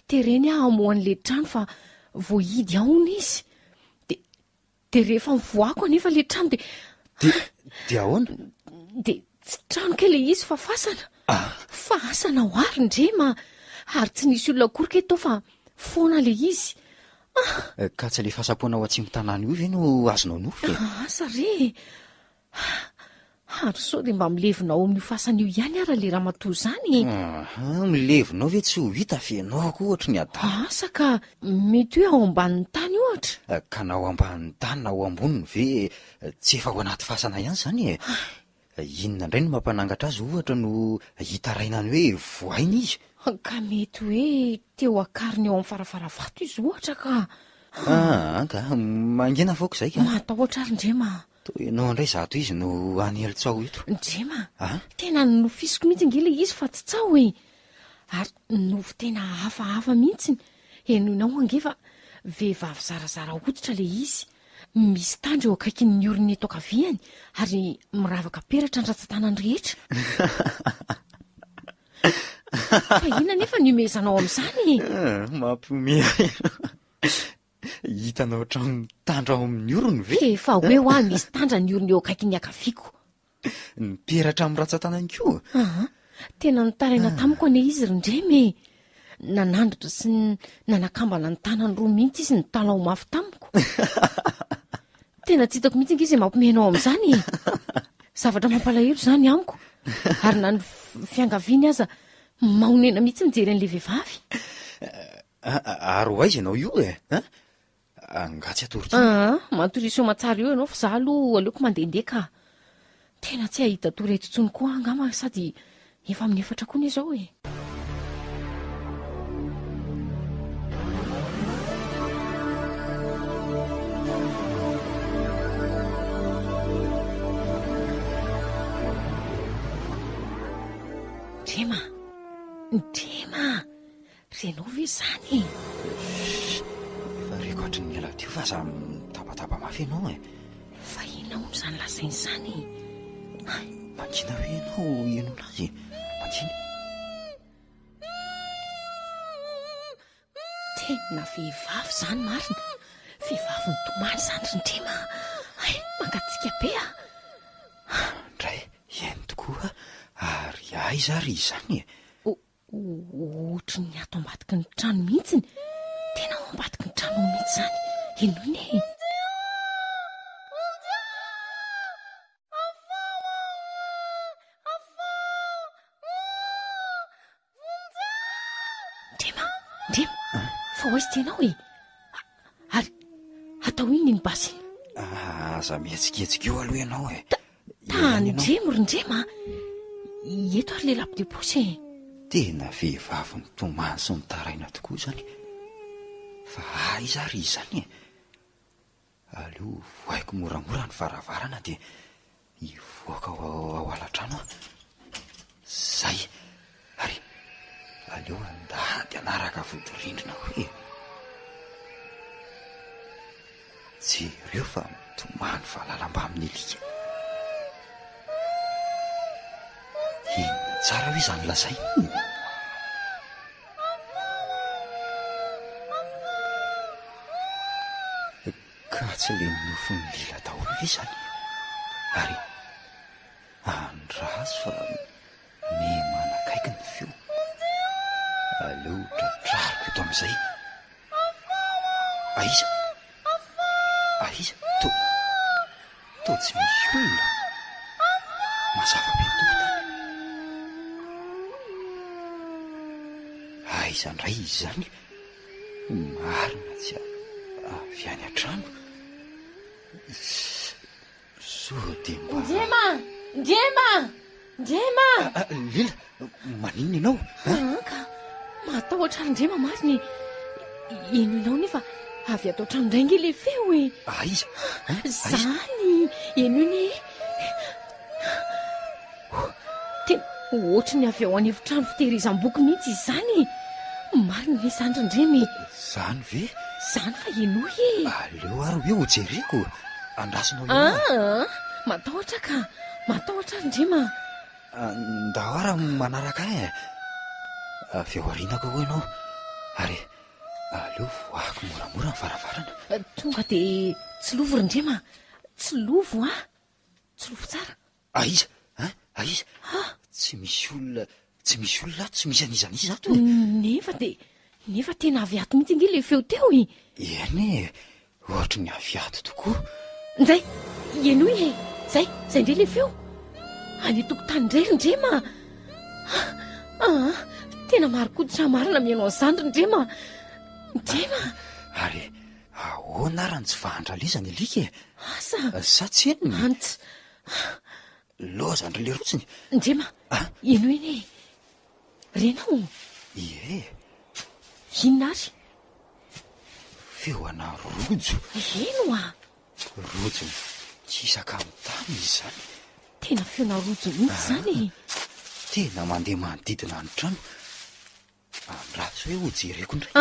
Tereny amohan'le trano fa voahidy ahony izy. De rehefa mivoako anefa le trano de ahoana? De tsy trano ke le izy fa fasana. Fasana ho ary Rindrema. Ary tsy nisy olona akory ke tao fa foana le izy. Ka tsy le fahasapoana ao atsimo tanàna io ve no azonao nofo e? Sare. Ary sao de mba milevinao amin'io fasana io ihany ara le ramatoa zany. Milevinao ve tsy ho hita fenao ko ohatra ny adala? Ka mety hoe ao ambanin'ny tany ohatra. Ka na ao ambanin'ny tany na ao amboniny ve tsy efa ao anaty fasana ihany zany e? Inona indray no mampanangatra azy ohatra no hitarainany hoe voainy izy? Ka mety hoe teo akariny eo amin'ny farafaravato izy ohatra ka. Ka mangina foako zay ka. Matahotra ary Rindrema. Toenao indray zato izy no anelitsao eto. Rindrema, tena nofisiko mihitsy nge le izy fa tsy tsao e. Ary nofo tena hafahafa mihitsy. Henoinao ange fa vehivavy zarazara hoditra le izy. Misy tandro eo akaikin'ny oriny eto ankaviany ary miravaka peratra ny ratsan-tanany rehetra. Fa inona nefa niomezanao amin'izany? Mampiomea. Hitanao trano tandro ao amin'ny orony ve? Efa hoe ho ahy misy tandra ny oriny eo akaikin'ny akaviako. Ny peratra amin'ny ratsan-tanany koa? Tena nitaraina tamiko ane izy Rindrema e. Nanandratra sy nanakambana ny tanany roa mihitsy izy ny talao mafy tamiko. Tena tsy hitako mihitsy izy mampimenao amin'izany. Zavatra mampalahelo zany amiko. Ary na ny fiangaviany aza mahonena mihitsy mijery an'le vehivavy. Ary ho aiza ianao io e? Angatsy atory. Matorisio matsara eo ianao fa za aloha aleoko mandehandeha ka. Tena tsy ahita toreto tsony koa angama sady efa amin'ny efatra koa izao e. Ndrema, renao ve zany? Fa reko hatry ny ela teo fa za mitabataba mafy ianao e. Fa inona hono zany lazainy zany? Mangina hoe ianao ianao lazy. Mangina. Tena vehivavy zany marina. Vehivavy nitomany zany Rindrema. Mangatsika be a. Ndray, eny tokoa. Ary aiza ry zany e? ohatry ny ato ambadiky ny trano mihitsiny, tena ao ambadiky ny trano mihitsy zany. Inoiny e? Ndrema, fa hoaizy tenao e. Ary atao iny ny basy? Aza mihetsiketsika eo aloha ianao e. Tandremo ry Ndrema, eto ary le lapo de posy e. Tena vehivavy nitomany sy nitaraina tokoa zany. Fa aiza ry izany e. Aleo voaiko moramora ny varavarana dia hivoaka ao alatrano a. Zay. Ary aleo andady anaraka vodorindrina hoe. Jereo fa mitomany valalam-ba amin'ny alika. Inona tsara hoe izany lazay? Ka tsy le nofony lila daholo ve izany? Ary andraso fa me manakaiky ny feo. Aleo tratrariko eto amin'izay. Aiza? Aiza? To tsy misy olona. Mazava be tokotany. Aiza indray izy zany? Marina tsy avy any an-trano. Sao dia mba... Ndrema! Lila, maninona ianao? Ka matahotra ary Ndrema mariny. Ino ianao nefa avy atao trano indray nge le feo e. Aiza? Zany, ino iny e? Tena ohatry ny avy ao any efitrano fitehirizam-boky mihitsy izany. Marina ve zany ry Ndrema? Zany ve? Zany fa ino e? Aleo ary hoe ho jereko. Andrasonao io. Matahotra ka. Matahotra ry Ndrema. Ndao ara manaraka e. Avy ao arinako ho ianao. Ary aleo voako moramora ny varavarana. Tonga dia tsy lovo ry Ndrema. Tsy lovo a. Tsy lovo tsara. Aiza? Aiza? Tsy misy olona, tsy misy an'izaniza ato e. Nefa tena avy ato mihitsy nge le feo teo e. Eny e, ohatry ny avy ato tokoa. Nzay, eno e. Zay ndre le feo. Any tokotany indray ry Ndrema. Tena marikoditra marina mianao izany ry Ndrema. Ary ahoana ary ny tsy fahandralezany alika e? Asa? Sa tsy henony? Antsy. Loza andry le rotsiny. Ndrema, ino eny e? Renao? Ie. Inona ary? Feoana rojo. Ino a? Rojo tsy isaka amin'ny tany izy zany. Tena feona rojo mihitsy zany e. Tena mandeha manodidina ny trano. Andraso hoe ho jereko indray.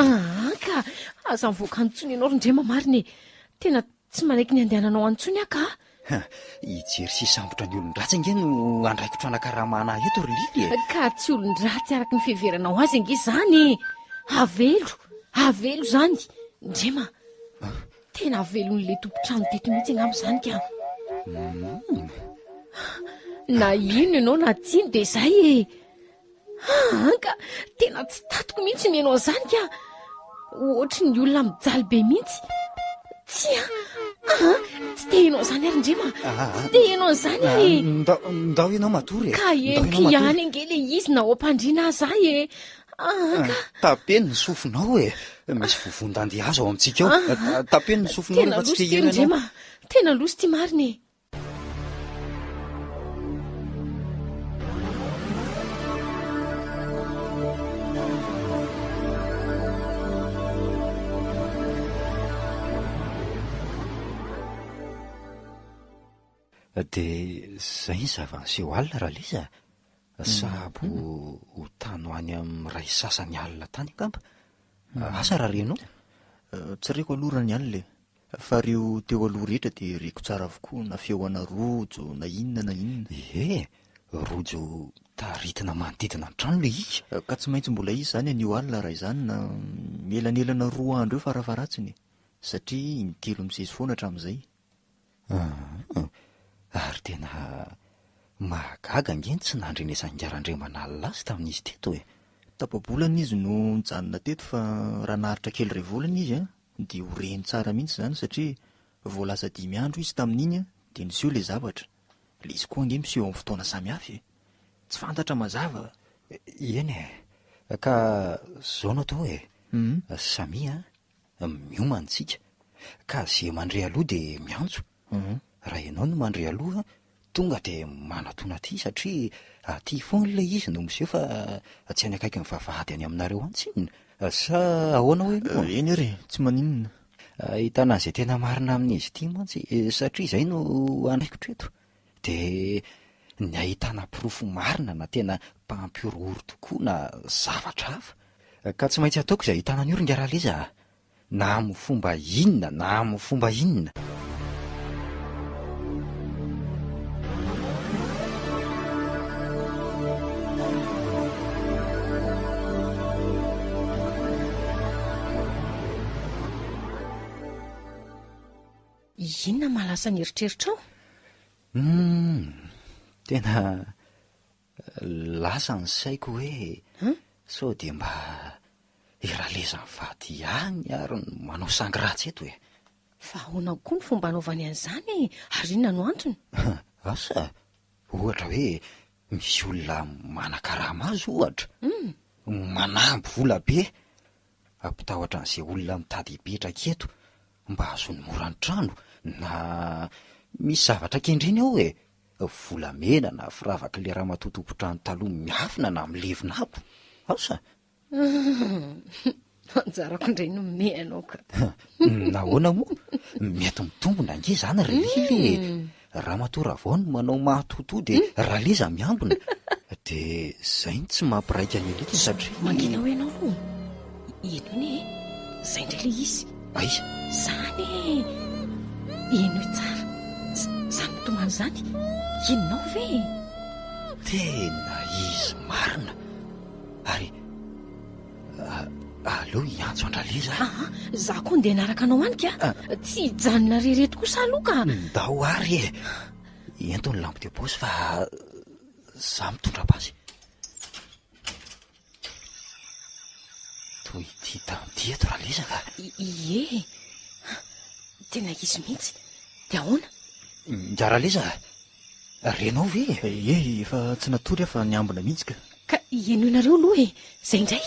Ka aza mivoaka antsony ianao ry Ndrema marina e. Tena tsy manaiky ny andehananao antsony aka. Hijery sy sambotra ny olon-dratsy ange no andraiko trano karamana eto ry Lily e. Ka tsy olon-dratsy araky ny fiheveranao azy ange zany. Avelo zany. Ndrema, tena avelon'le tompo-trano teto mihitsy angamba zany ka. Na ino ianao na tsino dia izay e. Ka tena tsy tatiko mihitsy mianao zany ka. Ohatry ny olona mijaly be mihitsy. Tsy te ianao zany ary Ndrema. Tsy te ianao zany e. Ndao ianao matory e. Ka eniko ihany ange le izy na ao am-pandriana azahy e. Tapeny ny sofinao e. Misy vovon-dandihazo ao amintsika ao. Tapeny ny sofinao Tena rehefa loso tsy ty te Ndrema. Tena loso ty marina e. Dia zay ny zava-niseho alina raha liza. Sahabo ho tany ho any amin'ny ray sasany alina tany angamba. Asa raha renao? Tsy reko aloha raha ny alina e. Fa reo teo aloha rehetra dia reko tsara avokoa, na feoana rojo na inona. Rojo taritina manodidina ny trano le izy. Ka tsy maintsy mbola izy zany anio alina raha izany na melanelana 2 andro eo farafaratsiny, satria intelo misesy foana hatramin'izay. Ary tena mahagaga angeny tsy nandrenesany Andrema nalina azy tamin'izy teto e. tapabolana izy no nijanona teto fa raha naharitra kely ray volana izy a dia horeny tsara mihitsy izany satria vao lasa 5 andro izy tamin'iny a dia niseho ilay zavatra. Ilay izy koa ange miseho amin'ny fotoana samihafa e. Tsy fantatra mazava. Eny e, ka zao no atao e. Samy miomantsika ka zay mandre aloha dia miantso. Raha ianao no mandre aloha tonga dia manatona aty satria aty foana ilay izy no miseho fa tsy any akaiky ny vavahady any aminareo antsinina. Sa ahoana hoe? Eny ary tsy maninona. Ahitana izay tena marina amin'izy ity mantsy satria izay no anaikitra eto dia ny ahitana pirofo marina na tena mpampiorohoro tokoa na zavatra hafa ka tsy maintsy ataoko izay ahitana ny oringa raha leza na amin'ny fomba inona na amin'ny fomba inona. Inona malasa ny eritreritrao? Tena lasa ny saiko hoe sao dia mba iraleza mivady any ary manao sangy ratsy eto e. Fa ahoana koa ny fomba anaovany an'izany ary inona no antony? Asa ohatra hoe misy olona manan-karama azy ohatra manamby vola be ampitahotra an'izay olona mitady hipetraka eto mba azony morany trano na misy zavatra kendriny ao e, volamena na firavaka le raha matotopotrano taloha miafina na milevina apo. Asa anjarako indray no meanao ka. Nahoana moa mety mitombona nge zany relile raha matora avao no manao mahatoto dia raha leza miambina dia zay ny tsy mampiraika ny elika satria manginao ianao aloha eno ny zay indray le izy aiza zany eno tsara zany mitomany zany inonao ve tena izy marina ary aleo hiantso andraleza. Za koa ndeha naraka anao anyka tsy hijanona rereto kosa aloha ka ndao ary e ento ny lampe de poche fa za mitondra basy toy ity tamin'ity eto raleza ka ie tena izy mihitsy dia ahoana njaraleza renao ve efa tsy natory afa niambina mihitsy ka eno inareo aloha zay indray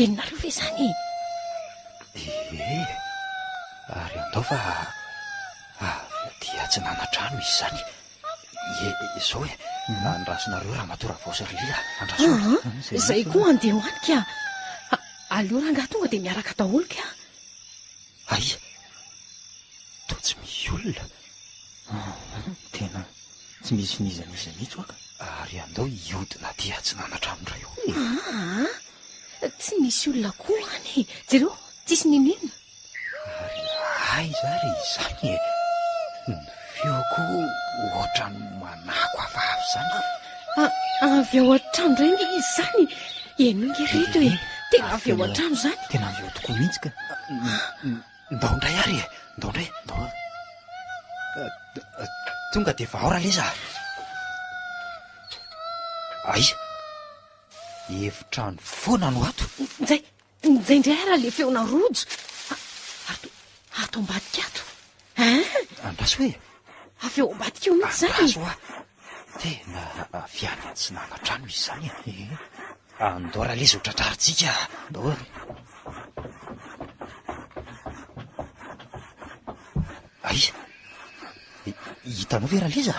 enonareo ve zany ary andao fa dia tsy nanatrano izy zany zao andrasonareo raha matora vaosarlia andraso zay koa andeha hoanyka aleo raha ngaha tonga dia miaraka daholo ka aia to tsy misy olona tena tsy misy nizaniza mihitsy oaka ary andao iodina dia tsy nanatranoray io tsy misy olona koa any jereo tsisy ninina ary aiza ary izany ny feoko ohatrany manako avavy zany avy ao an-trano ray nge izy zany eno nge reto tena avy ao an-trano zany tena avy ao tokoa mihitsy ka ndao indray ary ndao indray ndao tonga dia vaora leza aiza efitrano foana no ato nzay indray raha le feona rojo ato ambadika ato andraso hoe avy ao ambadika eo mihitsy zany andraso tena aviany any tsy nanatrano izy zany andao raha leza ho tratrarintsika ndao ary aiza hitanao ve raha leza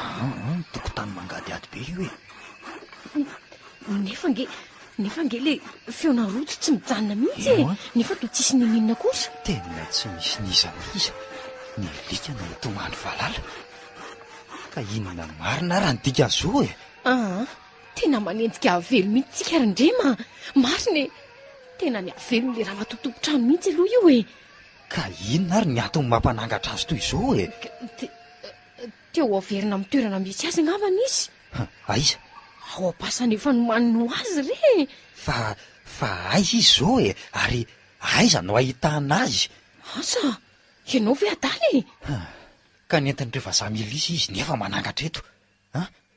tokotany mangadiady be io nefa nge le feona rojo tsy mijanona mihitsy nefa to tsisy nininona kosa tena tsy misy nizana iza ny likana ny tomany valala ka inona marina raha ny dika zao tena manenjika avelo mihitsy tsika rindrema marina tena miavelo le raha matotopotrano mihitsy aloha io ka inona ary ny atony mampanangatra azy toy izao teo averina amin'ny toerana misy azy angambana izy aiza ao am-pasana efa nomanino azy re fa aiza izy zao ary aiza no ahitana azy asa ianao ve adaly ka nentiny rehefa za milisa izy nefa manangatra eto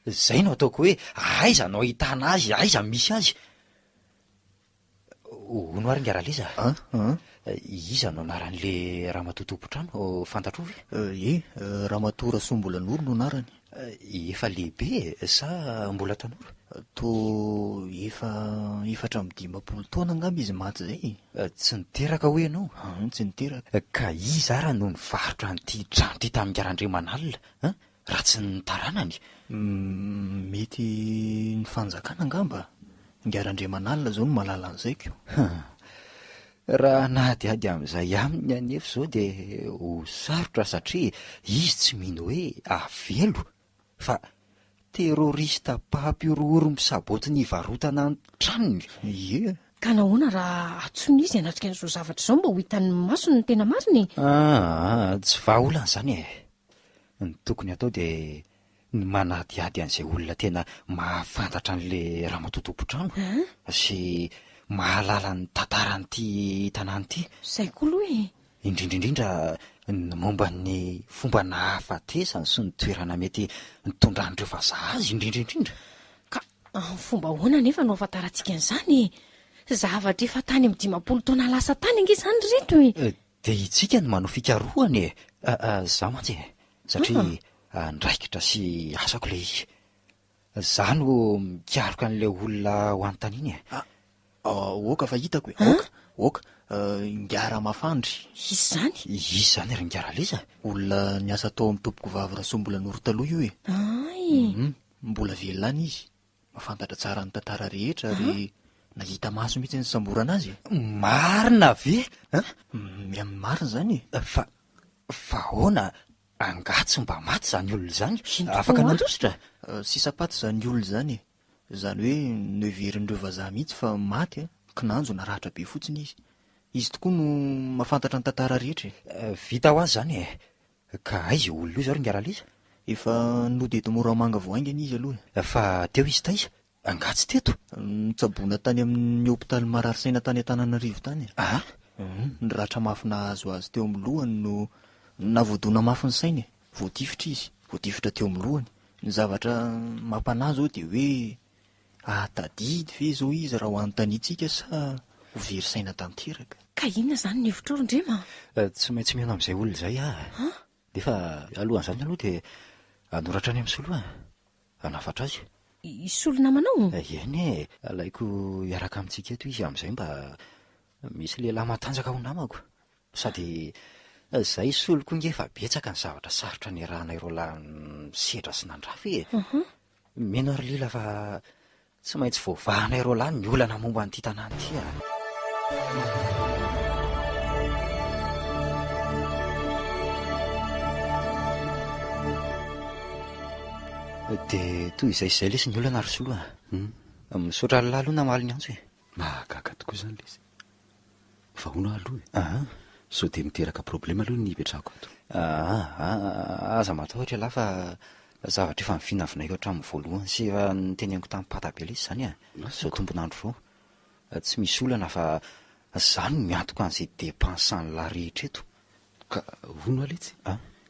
zay no ataoko hoe aiza no ahitana azy aiza misy azy ono ary ngaraliza iza no anaran'le ramatotompotrano fantatro ve Ramatora Sombolanoro no anarany. Efa lehibe sa mbola tanora? To efatra amby 50 taona angamba izy maty zay. Tsy niteraka hoe ianao? Tsy niteraka. Ka iza raha no nivarotra an'ity trano ty tamin'ny Ngarandriamanalina raha tsy ny taranany? Mety ny fanjakana angamba. Ngarandriamanalina zao no mahalala an'izay ko. Raha nahadiady amin'izay aminy anefa zao dia ho sarotra satria izy tsy mino hoe avelo fa terorista mpahampiorohoro misaboty ny varotana ny tranony. Ka nahoana raha atsony izy anatrika n'izao zavatra izao mba ho hitan'ny masony ny tena mariny? Tsy vahaolana izany ny tokony atao dia ny manadiady an'izay olona tena mahafantatra an'le ramatotompotrano sy mahalala ny tantaran'ity tanàna ity. Zay koa aloha indrindraindrindra ny momba ny fomba nahafatesany sy ny toerana mety nitondran'ireo vazaha azy indrindraindrindra. Ka fomba ahoana nefa no afantarantsika an'izany? Zavatra efa tany amin'ny 50 taona lasa tany ange izany reto dia itsika no manao fikarohany za mantsy satria ndraikitra sy asako le izy. Za no mikaroka an'ilay olona ho anontaniany Oka fa hitako oka Ngara Mafandry. Izy zany? Izy zany ry Ngaraliza. Olona niasa tao amin'ny tompoko vavy Rasombolanoro taloha io mbola velona any izy, mafantatra tsara ny tantara rehetra ary nahita maso mihitsy ny samborana azy. Marina ve? Marina zany. Fa ahoana angatsy mba maty zany olona zany? Afaka nandositra? Sisapaty zany olona zany. Zany hoe neverin'ireo vazaha mihitsy fa maty kinanjo naratra be fotsiny izy. Izy tokoa no mahafantatra ny tantara rehetra. Vita ho azy zany ka aiza olona io zao ry Ngaraliza? Efa nody eto Moramanga voaingany izy aloha. Fa teo izy taiza? Angatsy teto? Nitsaboana tany amin'ny hôpitaly Mararisaina tany Antananarivo tany. Ny ratra mafy nahazo azy teo amin'ny lohany no navoadona mafy ny sainy. Voatifitra izy, voatifitra teo amin'ny lohany. Ny zavatra mampanahy zao dia hoe tadidy ve zao izy raha ho anontaniantsika sa ho very saina tanteraka. Ka inona zany ny hevitra Ndrema? Tsy maintsy mihaino amin'izay olona izay dia fa alohan'izany aloha dia anoratra any amin'ny solo anafatra azy. Isolona manao? Eny alaiko hiaraka amintsika eto izy amin'izay mba misy lehilahy matanjaka ho namako sady izay soloko ngefa betsaka ny zavatra sarotra ny arahana ireo lahy sedra sy nandrafy mino ary lila fa tsy maintsy voavahana ireo lahy ny olana momba an'ity tanàna ity dia toy izay lesy ny olana ary solo misaotra lahy aloha namaly ny antso mahagaga tokoa izany lesy fa hono aloha sao dia miteraka problema aloha ny ipetrako ato. Aza matahotra lahy fa zavatra efa mifinavinaiko hatramin'ny voalohany sy efa niteneniko tamin'ny patabe lesy zany zao tombonandro vao tsy misy olana fa zany miantoka an'izay dépensany lahy rehetra eto. Ka hono aletsy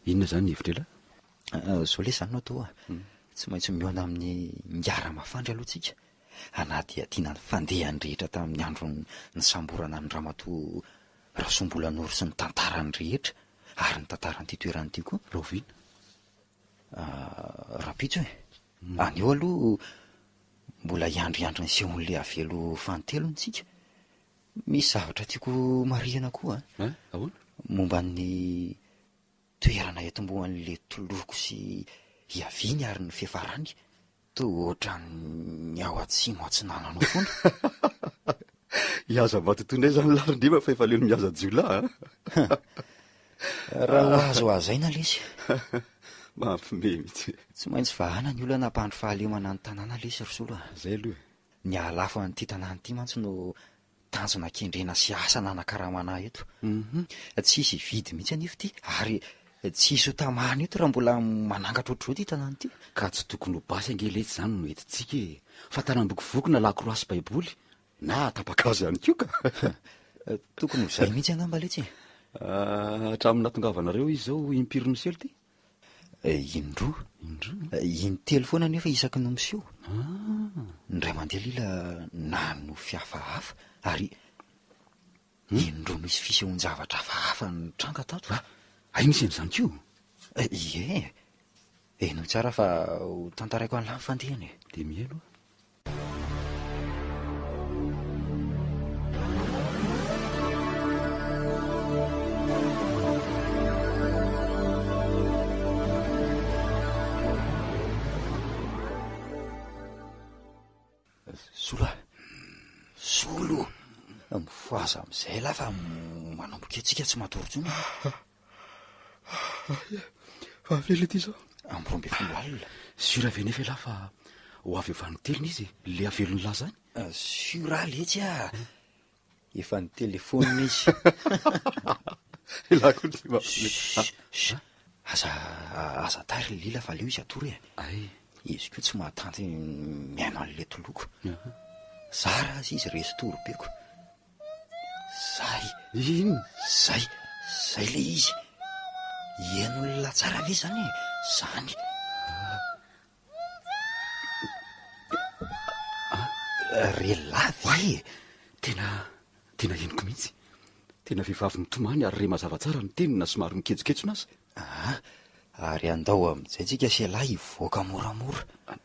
inona zany ny hevitra lahy? Zao lesy zany no atao tsy maintsy miona amin'ny Ngara Mafandry aloha tsika hanadiadiana ny fandehany rehetra tamin'ny andro ny samborana ny Ramatoa Rasombolanoro sy ny tantarany rehetra ary ny tantaran'ity toeran'ity koa. Rovina rapitso anio aloha mbola iandriandry ny sehon'le avelo fantelontsika. Misy zavatra tiako marihana koa ahoana? Momba ny toerana etombohan'le toloko sy hiaviany ary ny fiafarany to ohatra ny ao atsimo atsinananao foana. Iaza matotonay zany larindrima fa efa leno mihaza jola raha azo azaina lesy mampime mihitsy. Tsy maintsy vahana ny olana nampandro fahalemana ny tanàna lesy ry solo zay aloha ny alafo an'ity tanàna ity mantsy no tanjona kendrena sy asa nanakaramana eto. Tsisy vidy mihitsy anefa ity ary tsisy ho tamahana eto raha mbola manangatra ohatr'izao ity tanàna ity. Ka tsy tokony ho basy angeletsy zany no entintsika fa tanam-bokivoky na lakorasy baiboly na tapakazo ihany koa ka tokony ho zay mihitsy angamba letsy hatramin'ny nahatongavanareo izy zao impirony selo ty indroa intelo foana nefa isaky no miseho. Ndray mandeha lila na no fiafahafa ary indro misy fisehoan-javatra hafahafa ny tranga tato ay misy en'izany ko ie eno tsara fa ho tantaraiko an'la mifandehany de mihaino solo mifoaza am'izay la fa manomboka antsika tsy matoritsony fa vela ty zao am'roambe folo alina sura ve nefa la fa ho avy efa niteliny izy le avelony la zany sura letsy a efa ny telefonina izy aza tary lila fa leo izy atory ay izy ko tsy mahatanty miaino an'le toloko zara azy izy resy torobeko zay ino zay le izy ienolona tsara ve zany zany relavy tena eniko mihitsy tena vehivavy mitomany ary re mazava tsara ny tenina somary miketsoketsona azy ary andao am'izay tsika sy lahy ivoaka moramora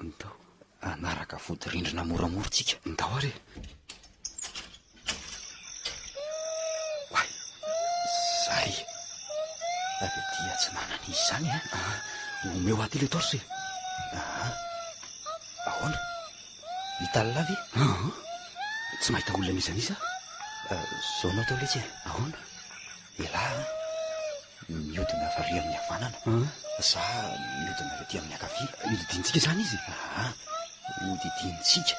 ndao anaraka vodirindrina moramora tsika ndao ary zay ave dia tsy nanana izy zany omeo aty le torse ahoana hitalina ve tsy mahita olona misy anisa zao nao tao letsy ahoana ela miodina avary amin'ny havanana za miodina avy aty amin'ny akavila ididintsika zany izy hodidinitsika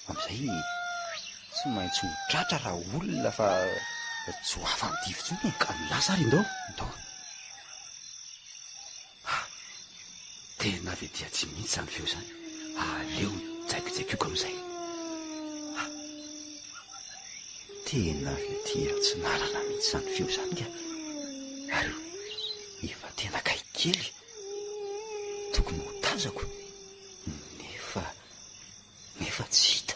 am'izay tsy maintsy ho tratra raha olona fa tsy ho hafa midifotsony ka nilasa ary ndao tena ave dia tsy mihitsy zany feo zany aleo jaikojaikioko am'izay tena ave dia tsy nalana mihitsy zany feo zany ka ary efa tena kaikely tokony ho tazako nefa tsy hita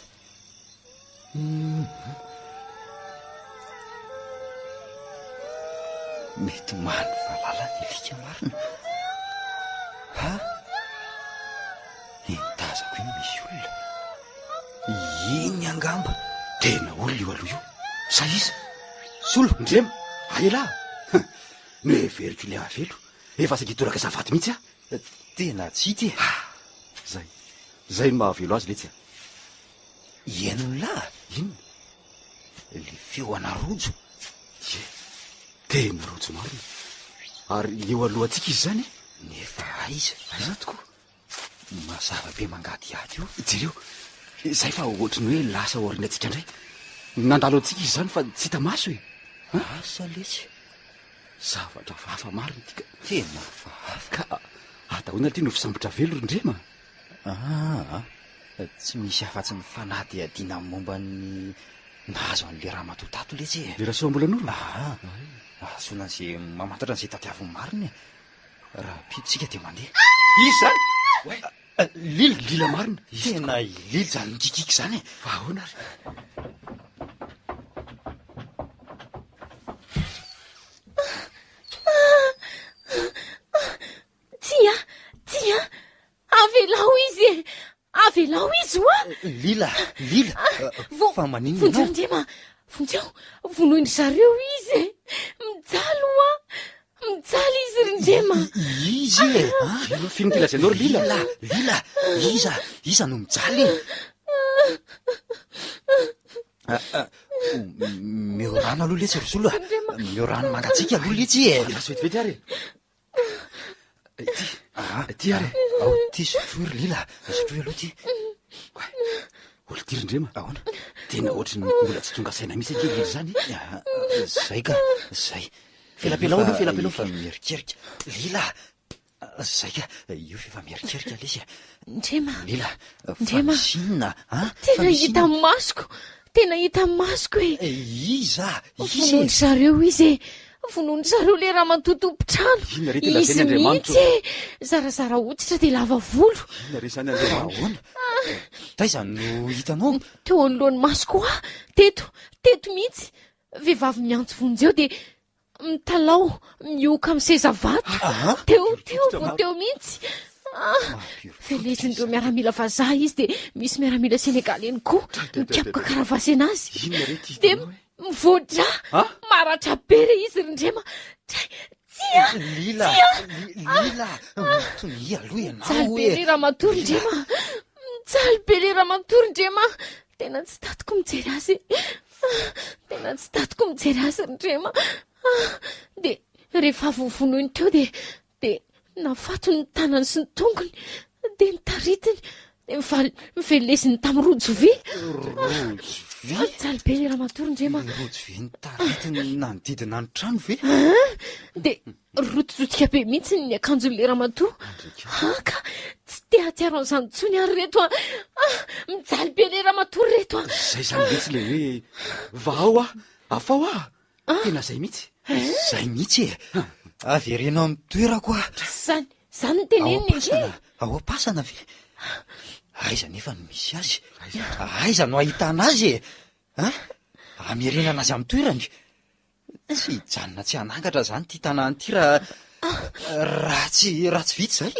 mety many valalany efika marina entazako iny misy olona iny angamba tena olona io aloha io sa iza solo ndrema aela no everiko le avelo efa sakitoraka zavaty mihitsy tena tsy hity zay no mahavelo azy letsy ienonla ino le feoana rojo tena rojo marina ary eo alohantsika izy zany nefa aiza tokoa mazava be mangady ady io jereo zay fa ohatrany hoe lasa oriny atsika indray nandalo antsika izy zany fa tsy hita maso asa letsy zavatra vafa marina tika tena vafa ka atahoana ty no fisambotra velo rindrema tsy misy afa-tsy ny fanady adina amin'ny mombany nahazo an'le raha matotato letsy le raha soambolan'olo azona an'izay mamantatra an'izay tadiaviny marina raha piditsika dia mandeha izy zany lila marina tena lily zany mikikiky zany fa ahoana ary tia avelao izy oa lila fa maninona vonjeo ndrema vonjeo vonoiny zareo izy mijaly izy rindrema izy fino ty lazanao ry lila iza no mijaly miorano aloha letsy ry solo miorano mangatsika aloha letsy laso vetivety ary ty ary ao ty sotroy ry lila sotroy aloha ty olo ty rindrema ahoana tena ohatrany mbola tsy tonga saina misy akely zany zay ka zay felapelao aloha felapelao fa mierikerika lila zay ka io fefa mierikerika lesy lila famisinina tena hita masoko e iza vonondry zareo izy vonondry zareo le raha matotompitrano izy mihitsy zarazara hoditra de lava volo ahoana taiza no hitanao teo anoloany masoko teto mihitsy vehivavy miantso vonjy eo dia mitalao mioka amin'ny sezavato teo mihitsy felezindreo miaramila vazaha izy dia misy miaramila senegaly eny koa mikapoka karavasy anazy dia mivoadra maratra be re izy rindrema mijaly be le raha matorindrema tena tsy tatiko mijery azy rindrema dia rehefa vovonoiny teo dia nafato ny tanany sy ny tongony dia nitaritiny dia mivelesiny tamin'ny rojo vy mijaly be le raha matorindrema rojo vy nitaritiny nanodidina ny trano ve dia rotojotika be mihitsy ny akanjon'le raha matoa ka tsy te hatsiaro an'izany ntsony ary reto mijaly be le raha matory reto zay zany mihitsy le hoe vao afao tena zay mihitsy averena amin'ny toerako zany teneniny ao am-pasana ve aiza nefa no misy azy aiza no ahitana azy amerina anazy amin'ny toerany tsy hijanona tsy hanangatra zany ty tanàny ty ratsy vitsy zay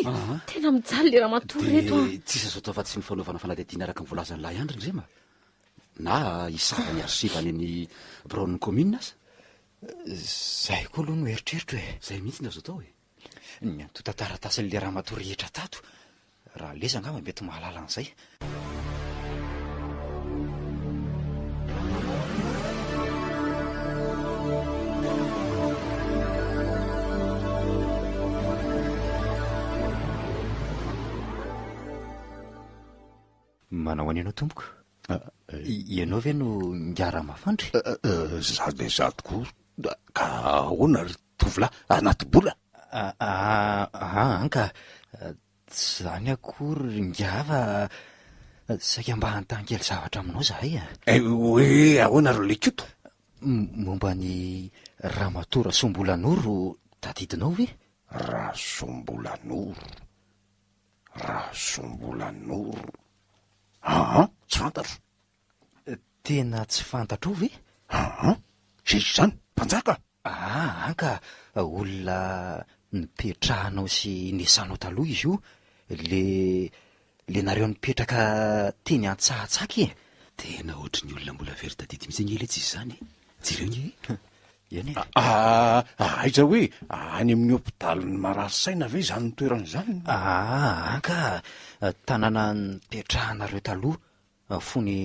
tena mijaly le raha matory reto tsisy azo atao afa-tsy ny fanaovana fanadihadiana araka ny voalazany lahy andry ndrema na isavany arsivany any braon'ny commune aza zay koa aloha no eritreritro zay mihitsy ny azo atao ny antotantaratasyn'le raha matory rehetra tato raha leza angamba mety mahalala an'izay manao any ianao tompoko ianao ve no ngara mafandry za de za tokoa ka ahoana ry tovolahy anaty bola anka zany akory ngava saika mba hantany-kely zavatra aminao zahay hoe ahoana ry lekioto momba ny Ramatora Sombolanoro tadidinao ve Rasombolanoro tsy fantatro tena tsy fantatro ve zay zany mpanjaka anka olona nipetrahanao sy nesanao taloha izy io le nareo nipetraka teny antsahatsaky tena ohatry ny olona mbola very tadidy mihitsy ny ele tsy izy zany jereo ny eny aiza hoe any amin'ny hôpitaly ny marary-saina ve zany ny toerana zany anka tanàna nipetrahanareo taloha fony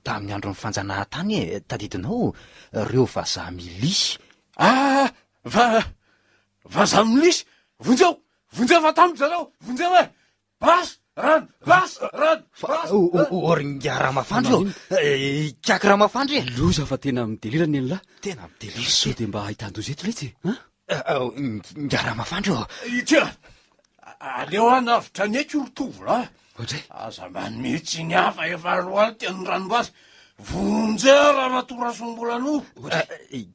tamin'ny andron'ny fanjanahantany tadidinao reo vazaha milisy vazaha milisy vonjeo fa tamiko zareo vonjeo oringa Ramafandry kiaky Ramafandry loza fa tena midelirany eny lahy tena midelira so de mba ahitan-dozy eto letsy nga Ramafandry tia aleo anavitra ny eky rotovolahy ohatray aza mbany mihitsy ny hafa efa loaly tiany ranombazy vonjea Ramatora Sombolanoro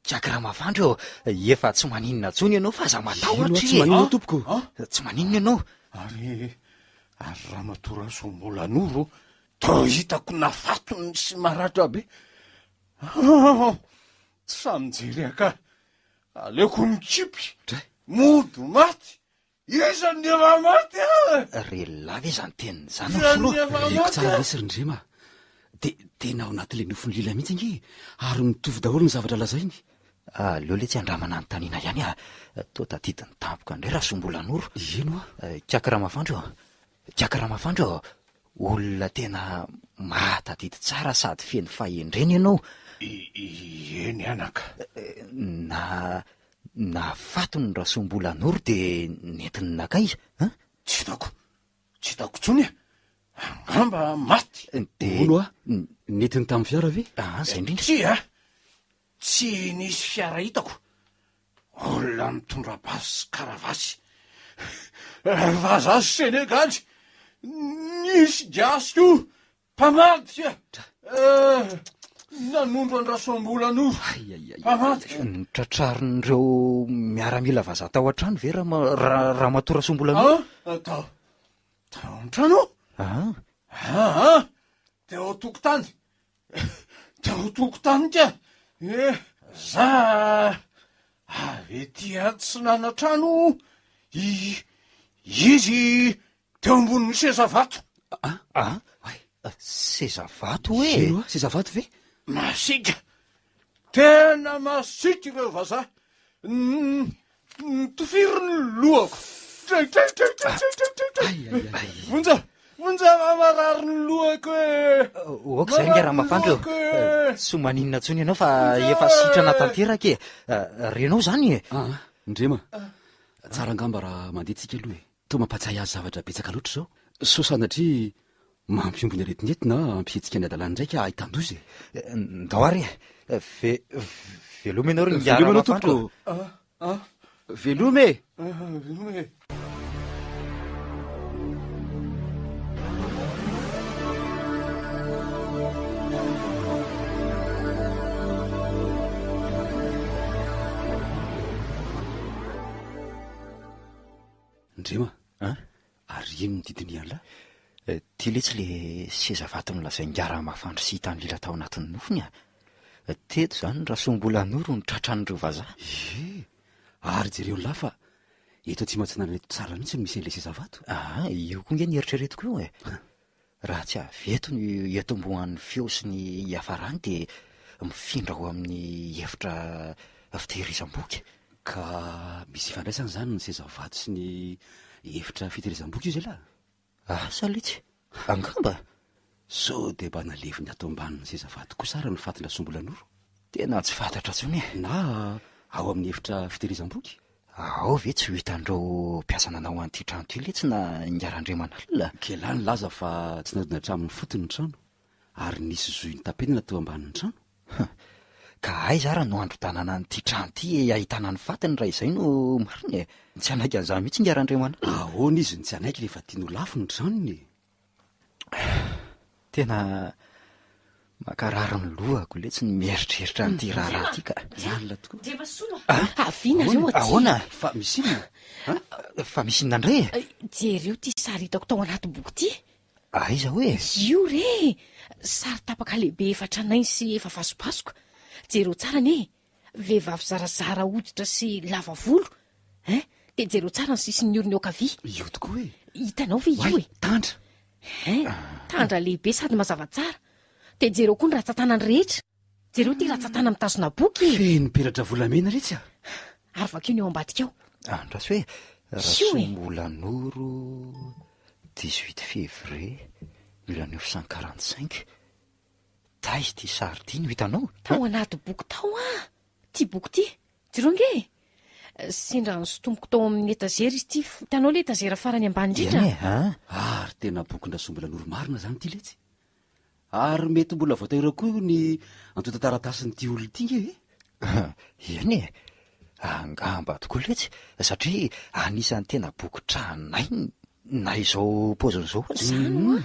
kiaky Ramafandry efa tsy maninona tsony ianao fa aza matahotra tsy maninona tompoko tsy maninona ianao ary Ramatora Sombolanoro to hitako nafatony sy maratra be tsy samijery aka aleoko mikipy modo maty isan'ny efa maty relahy ve zany teniny zany leko tsara lesy rindrema de tena ao anatin'le nofony lila mihitsy nge ary mitovy daholo ny zavatra lazainy aleo le tsy andramana ny tanina ihany to tadidiny tampoka indray raha Sombolanoro eno kiaky Ramafandry olona tena mahatadidy tsara sady feny fahendreny ianao eny anaka na fatony raha Sombolanoro de nentiny nakay tsy hitako tsony angamba maty ono netiny tamin'ny fiara ve zay indrindra tsy nisy fiara hitako olona mitondra basy sy karavasy vazaha Senegaly nisy gasy io mpamadika nanondro any Rasombolanoro mpamadika nitratrarin'ireo miaramila vazaha tao an-trano ve Ramatora Sombolanoro tao an-trano teo tokotany tia za avy ety Antsinana trano izy teo ambonin'ny seza vato. Seza vato hoe? Ino seza vato ve? Masika, tena masika ireo vazaha. Tofiry ny lohako. Vonja mamarary ny lohako oka zay ngy Ramafandro, tsy maninona ntsony ianao fa efa sitrana tanteraka e. Renao zany e. Ndrema, tsara angamba raha mandeha tsika aloha e. To mampatsiahy azy zavatra betsaka loatra zao. So sanatria mampiombony aretinety na ampihetsika ny adalany ndraiky ahitan-dozy e. Ndao ary veloma ianao ry nga Ramafandro. Veloma e. Veloma e. Ndrema, ary ino mididiny ihany lahy? Ty le tsy le seza vato nolazay nga Ramafandro sy hitany lila tao anatin'ny nofony a. Teto zany Rasombolanoro ny tratran'ireo vazaha. Ary jereo ny lafa eto tsy matsinana eto tsara mihitsy misy an'ilay seza vato. Io koa nge ny eritreretiko io e. Raha tsy aveto ny eto ambohan'ny feo sy ny iafarany dia mifindra ho amin'ny efitra fitehirizam-boky. Ka misy ifandraisana zany ny seza vato sy ny efitra fitehirizam-boky io zay lahy? Salitsy angamba. So de mba naleviny ato ambanin'ny seza vato koa sara ny fatin'ny Rasombolanoro. Tena tsy fantatra tsony e. Na ao amin'ny efitra fitehirizam-boky? Ao ve tsy ho hitandreo mpiasa nanao an'ity trano ty le tsy na ngarandremanalina. Kelany laza fa tsy nadina hatramin'ny fotony ny trano ary nisy zohy ny tapenina teo ambanin'ny trano. Ka ay zara no andro tanana n'ity trano ty ahitana ny fatiny raha izay no mariny e. Tsy anaiky an'izany mihitsy ngarandremana. Ahoana izy ny tsy anaiky rehefa tiano lafo ny tranony? Tena makarary ny lohako le tsy ny mieritreritra n'ity raharaha ty ka. Zalina tokoa. Aviana reo aty. Ahoana? Fa misy inona? Fa misy inona ndray? Jereo ty sary hitako tao anaty boky ty. Aiza hoe? Io re sary tapaka lehibe efatra nainy sy efa vasobasoka. Jereo tsara ne vehivavy zarazara hoditra sy lava volo. Dia jereo tsara ny sisiny oriny okavia. Io tokoa hoe? Hitanao ve io e? Tandra. Tandra lehibe sady mazava tsara. Dia jereo koa ny ratsan-tanany rehetra. Jereo ty ratsan-tana mitazona boky. Feno peratra volamena retsy a. Ary vakeo ny eo ambadika ao. Andraso hoe Rasombolanoro 18 février 1945. Taizy ty sary ty no hitanao? Tao anaty boky tao ty boky ty. Jereo nge sendra ny sotomboko tao amin'ny etazera izy ty. Hitanao le etazera farany ambany indrindra. Ary tena bokin Rasombolanoro marina zany ty letsy. Ary mety mbola voatahira koa ny antota-taratasiny ty olona ty nge e? Eny e, angamba tokoa letsy satria anisany tena boky tranay na izao paozin'izao. Zany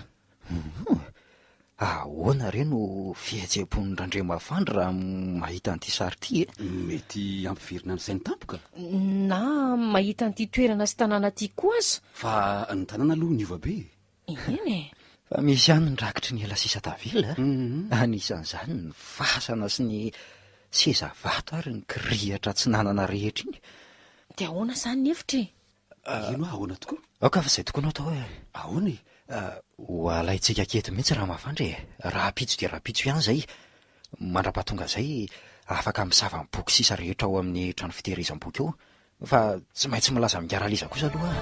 ahoana re no fihetseham-pon'ny Randriamafandry raha mahita an'ity sary ty e? Mety ampivirina ny sainy tampoka? Na mahita an'ity toerana sy tanàna ty koa aza. Fa ny tanàna aloha niova be. Eny e. Fa misy ihany ny rakitry ny ela sisa tavela. Anisan'izany ny fasana sy ny seza vato ary ny kirihatra tsy nanana rehetra iny. Dia ahoana zany ny hevitra e? Ino ahoana tokoa? Aoka fa izay tokoa atao hoe ahoana e? Ho alaitsika keto mihitsy Ramafandry e. Raha pitso dia raha pitso ihany zay. Mandra-pahatonga zay afaka misava ny boky sisa rehetra ao amin'ny trano fitehirizam-boky eo. Fa tsy maintsy milaza migaraliza kosa aloha.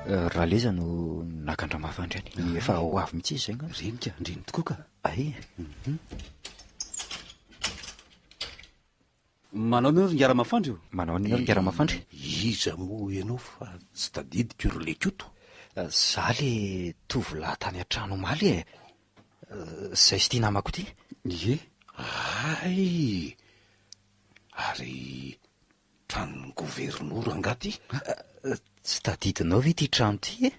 Raha leza no nakandramafandry any. Efa ho avy mihitsy izy zay nga. Renika, ndreny tokoa ka. Ay. Manao anao ry Ngiaramafandry io? Manao anao ry Ngiaramafandry? Iza moa ianao fa tsy tadidiko ry lekioto. Za le tovolahy tany an-trano omaly e. Zay sy ty namako ty. Ie. Ay, ary tranon'ny gouvernoura angaty. Tsy tadidinao ve ty trano ty e?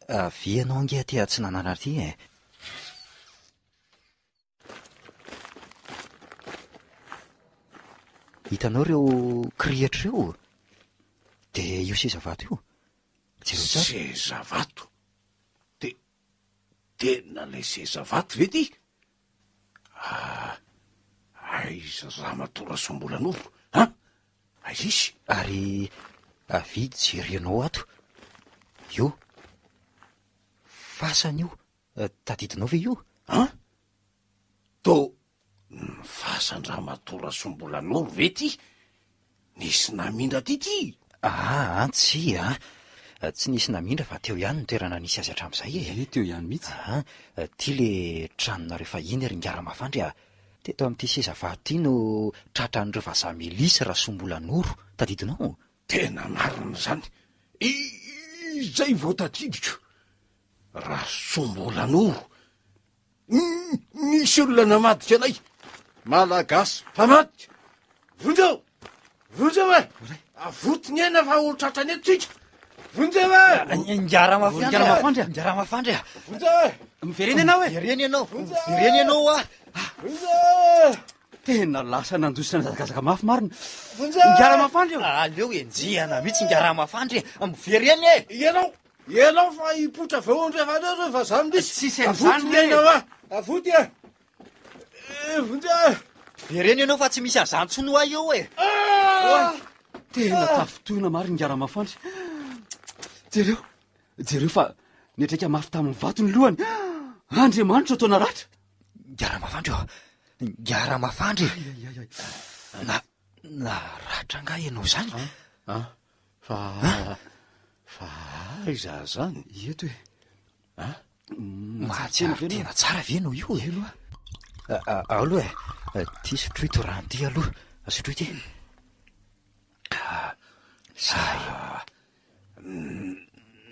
Avianao ange aty tsy nanana ty e. Hitanao reo kirihatra reo? Dia io seza vato io? Seza vato? Tena le seza vato ve ty? aiza Ramatora Sombolanoro a aiza izy ary avidy jerenao ato io fasana io tadidinao ve io a to fasany Ramatora Sombolanoro ve ty nisy namindra ty tsy tsy nisy namindra fa teo ihany ny toerana nisy azy hatramin'izay teo ihany mihitsy ty le tranonareo fa iny ry Ngara-Mafandry teto amin'ity sezavato ty no tratran'ireo vazaha milisy Rasombolanoro tadidinao tena marina zany izay vao tadidiko Rasombolanoro misy olona namadika anay malagasy mpamadika vonjeo e avotiny ena fa olo tratrany eto tsika vonjeo e Ngara-Mafandry vonjeo e mivereny ianao vereny ianao tena lasa nandositra nazakazaka mafy marina vonjeo Ngara-Mafandry aleo enjiana mihitsy Ngara-Mafandry mivereny ianao fa hipotra veondrefanareo fa za milisy Tsisy avotiny ena avoty vonjeo e vereny ianao fa tsy misy azantsony ho ahy eo tena tafotoina marina Ngara-Mafandry jereo fa netraika mafy tamin'ny vato ny lohany Andriamanitra ataona ratra Ngara-Mafandry na ratra nga ianao zany fa aiza zany eto mahatsiaro tena tsara ve no io aloha ty sotroito rano ty aloha sotroity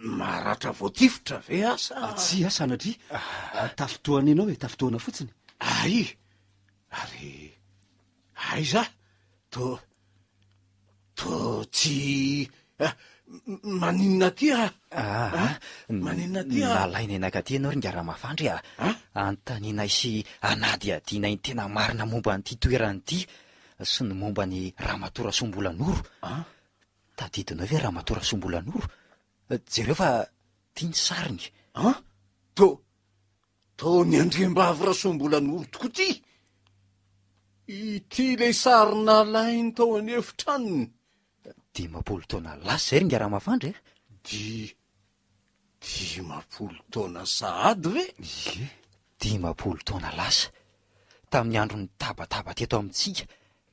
maratra voatifotra ve asa tsy sanatria tafotoana ianao tafotoana fotsiny ary aiza to tsy maninona ty maninona ty nalaina enakaty ianao ry Ngara-Mafandry antaninay sy anady adinay ny tena marina momba nyity toerany ty sy ny momba ny Ramatora Sombolanoro tadidinao ve Ramatora Sombolanoro jereo fa tia ny sariny to ny andriambavy Rasombolanoro tokoa ty ity le sarina lainy tao any efitranony 10 taona lasa zay ry Ngara-Mafandry 10 taona sahady ve 10 taona lasa tamin'ny andro ny tabataba teto amintsika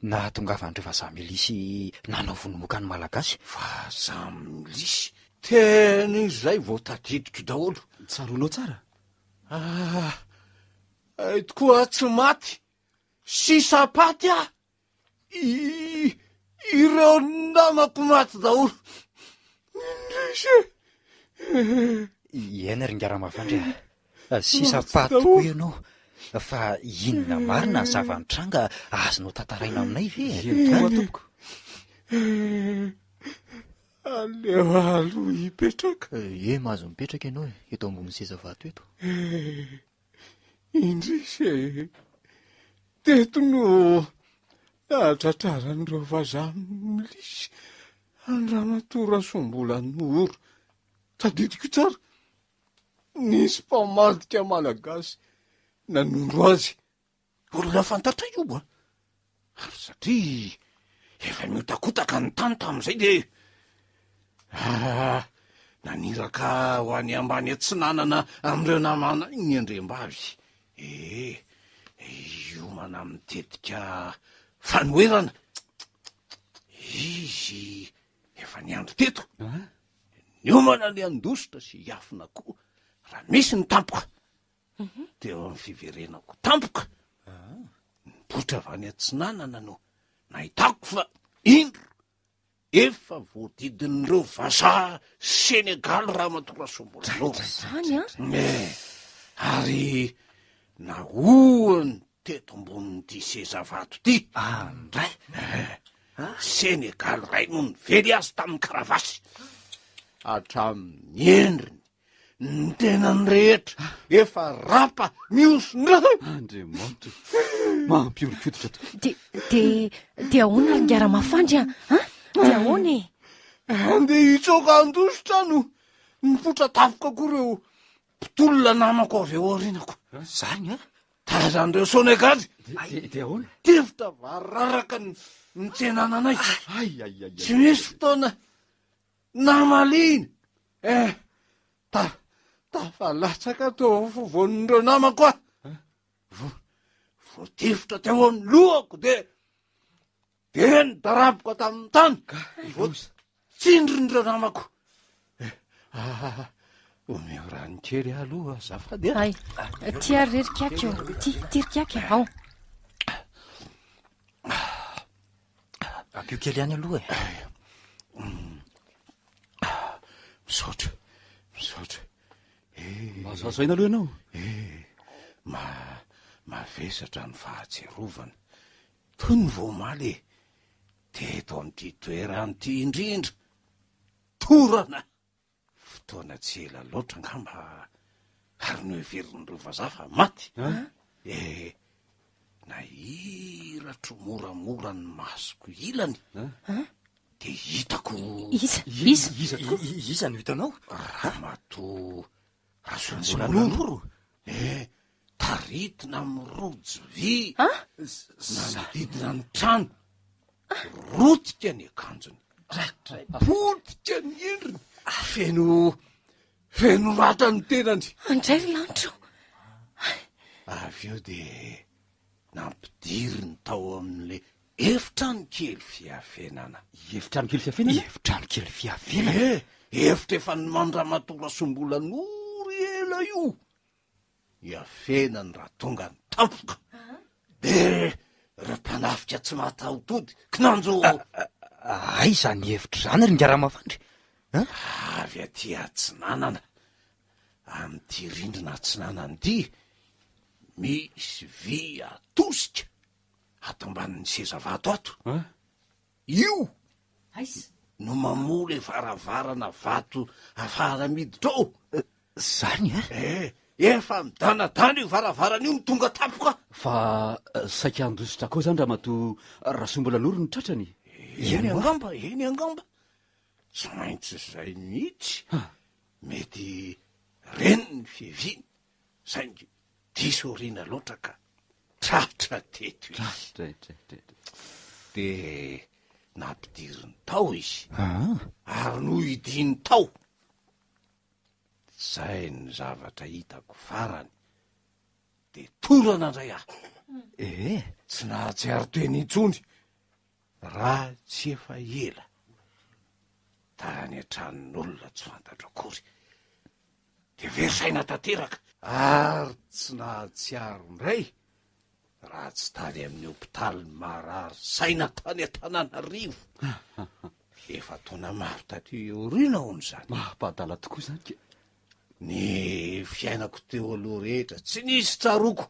na tongavan'ireo vazaha milisy nanao vonomokany malagasy vazaha milisy tena izay vao tadidiko daholo tsaronao tsara tokoa tsy maty sy sapaty ireo namako maty daholo iena ry Ngara-Mafandry sisa patoko ianao fa inona marina zava-nitranga azonao tantaraina aminay ve tompoko aleo aloha hipetraka mahazo mipetraka ianao eto ambony sezavato eto indrisy teto no natratraran'ireo vazaha milisy Ramatora Sombolanoro tadidiko tsara nisy mpamadika malagasy nanondro azy olona fantatra io ary satria efa miotakotaka ny tany tamin'izay de naniraka ho any ambany atsinanana amin'ireo namana ny andriambavy iomana mitetika fanoerana izy efa niandro teto niomana le andositra sy hiafina koa raha misy ny tampoka teo amin'ny fiverenako tampoka nipotra avy any atsinanana no nahitako fa indro efa voadidin'ireo vazaha Senegaly Ramatora Sombolanoro ary nahoany teto ambonin'ity sezavato ty andray Senegaly ray no nively azy tamin'ny karavasy hatramin'ny endriny ny tenany rehetra efa rapa miosondray Andriamanitra mampiorikoditra to de ahoana ry Ngara-Mafandry de ahoana andeha hitsoka andositra no nipotra tafoka koa reo mpitolona namako avy eo aorinako zany tazan'ireo sonegady de ahoana tivitra vararaka ny tsenananay tsy misy fotoana namaliny tafalatsaka teo vonin'ireo namako a voatifitra teo amin'ny lohako de nidaraboko tamin'ny tany voatsindrin'ireo namako omeo rano kely aloha zafady ay tia rerikaka eo tirikaka ao ampio kely ihany aloha misaotra mahazoazoaina aloha ianao mavesatra ny fahatserovana toy ny voamaly teto amin'ity toerany ty indrindra torana fotoana tsy ela loatra ngamba ary no heverin'ireo vazafa maty na hiratro moramora ny masoko ilany de hitako iza no hitanao Ramato Rasombolanoro taritina amin'ny rojo vy manodidina ny trano rotika ny akanjony potika ny endriny feno ratra ny tenany andray ry lanitro avy eo de nampidiry ny tao amin'le efitrano kely fiafenana efitrano kely fiafenana efitra efa ny mandramatoa Rasombolanoro ela io iafenany raha tonga ny tampoka de re mpanafika tsy mataotody kinanjo aiza ny hevitra zany ry ngiara-mafandry avy aty atsinanana amin'ity rindrina atsinanany ity misy vy atosika ato ambanin'ny sezavato ato io no mamole varavarana vato afara miditra ao zany efa midanadana io varavarana io mitonga tapoka fa saika andositra koa zany Ramato Rasombolanoro ny tratrany eny angamba tsy maintsy zay mihitsy mety reniny fiviny saingy diso oriana loatra ka tratra teto izy de nampidiriny tao izy ary no idiny tao zay ny zavatra hitako farany de torana ndray aho tsy nahatsiaro teny intsony raha tsy efa ela tany antranon'olona tsy fantatra akory de verisaina tanteraka ary tsy nahatsiaro ndray raha tsy tany amin'ny hopitaly marary saina tany Antananarivo efa taona maro taty oriana hony zany mahapadala tokoa zany ke ny fiainako teo aloha rehetra tsy nisy tsaroko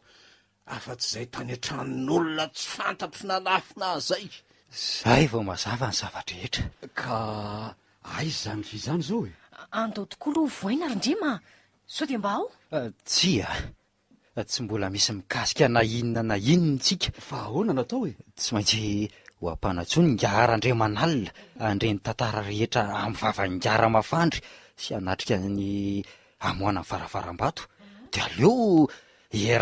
afa-tsy zay tany antranon'olona tsy fantatro nalafina zay vao mazava ny zavatra rehetra ka aiza zany fi zany zao andao tokoa loha voaina rindrima sao de mba ao tsia tsy mbola misy mikasika na inona tsika fa ahoana natao tsy maintsy ho ampanatsony ngiara-andriamanalina andreny tantara rehetra amin'ny vavan-giara-mafandry sy anatrika ny amoana ny varavaram-bato de aleo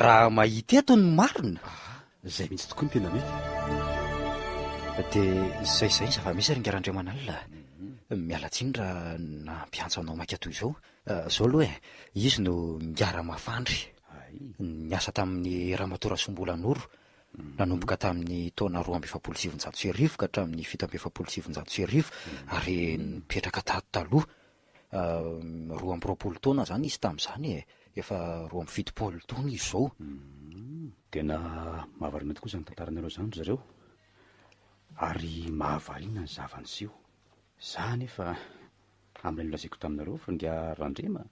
raha mahita eto ny marina zay mihitsy tokoa ny tena mety de zay zava-misy ry ngiara-andriamanalina mialatsindra na mpiantso anao maika toy izao zao aloha izy no ngiara-mafandry niasa tamin'ny Ramatoa Rasombolanoro nanomboka tamin'ny taona 2770 ka hatramin'ny 770 ary nipetraka tato taloha 20 taona zany izy tamin'izany efa 27 taona izy zao tena mahavarina tokoa zany tantaranareo zany ry zareo ary mahavariana ny zavanyseho zany efa amin'ilay nolazaiko taminareo fa ngiarandrema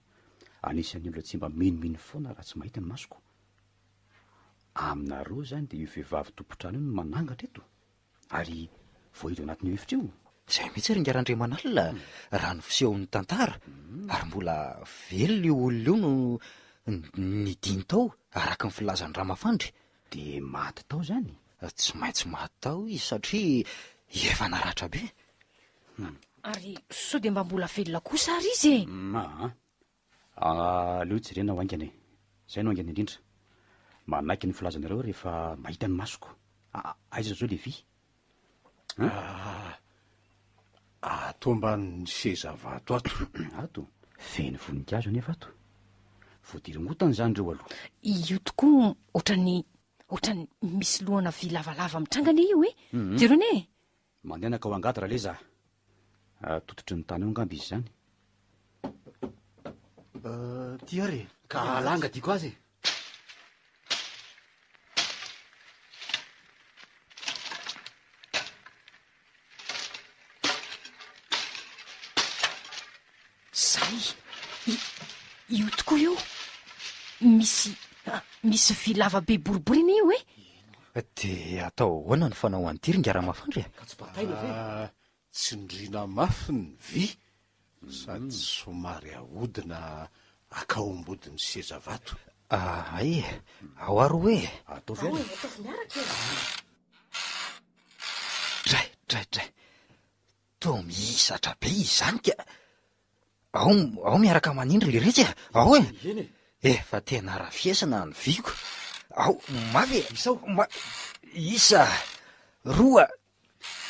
anisan'ny olona tsy mba miniminy foana raha tsy mahita ny masoko aminareo zany de io vehivavy tompotrano io no manangatra eto ary voahido anatin'io efitra io zay mihitsy ry ngiara-andriamanalina raha ny fisehon'ny tantara ary mbola velona io olona io no nidiny tao araka ny filazan'ny Ramafandry de maty tao zany tsy maintsy maty tao izy satria efa naratra be ary sao de mba mbola velona kosa ary izy aleo jerena ho aingana zay no aingana indrindra manaiky ny filazanareo rehefa mahita ny masoko. Aiza zao le vy? Ato ambany seza vato ato. Ato feno voninkazo nefa ato. Voadirongotana zany reo aloha. Io tokoa ohatrany misy lohana vy lavalava mitrangana io jereo ne mandehanaka ao angady raha le za tototry ny tany eo angamby izy zany. Ty ary ka langa diako azy. Io tokoa io misy vy lava be boribory iny io de atao hoana ny fanao an'tiry ngara-mafandry tsy ndrina mafy ny vy sady somary ahodina akaombodiny seza vato. Ay ao ary hoe ataovy dray to mihisatra be izany ka ao miaraka manindry le retsy ao efa tena rafiesana ny vyko ao mavy isa roa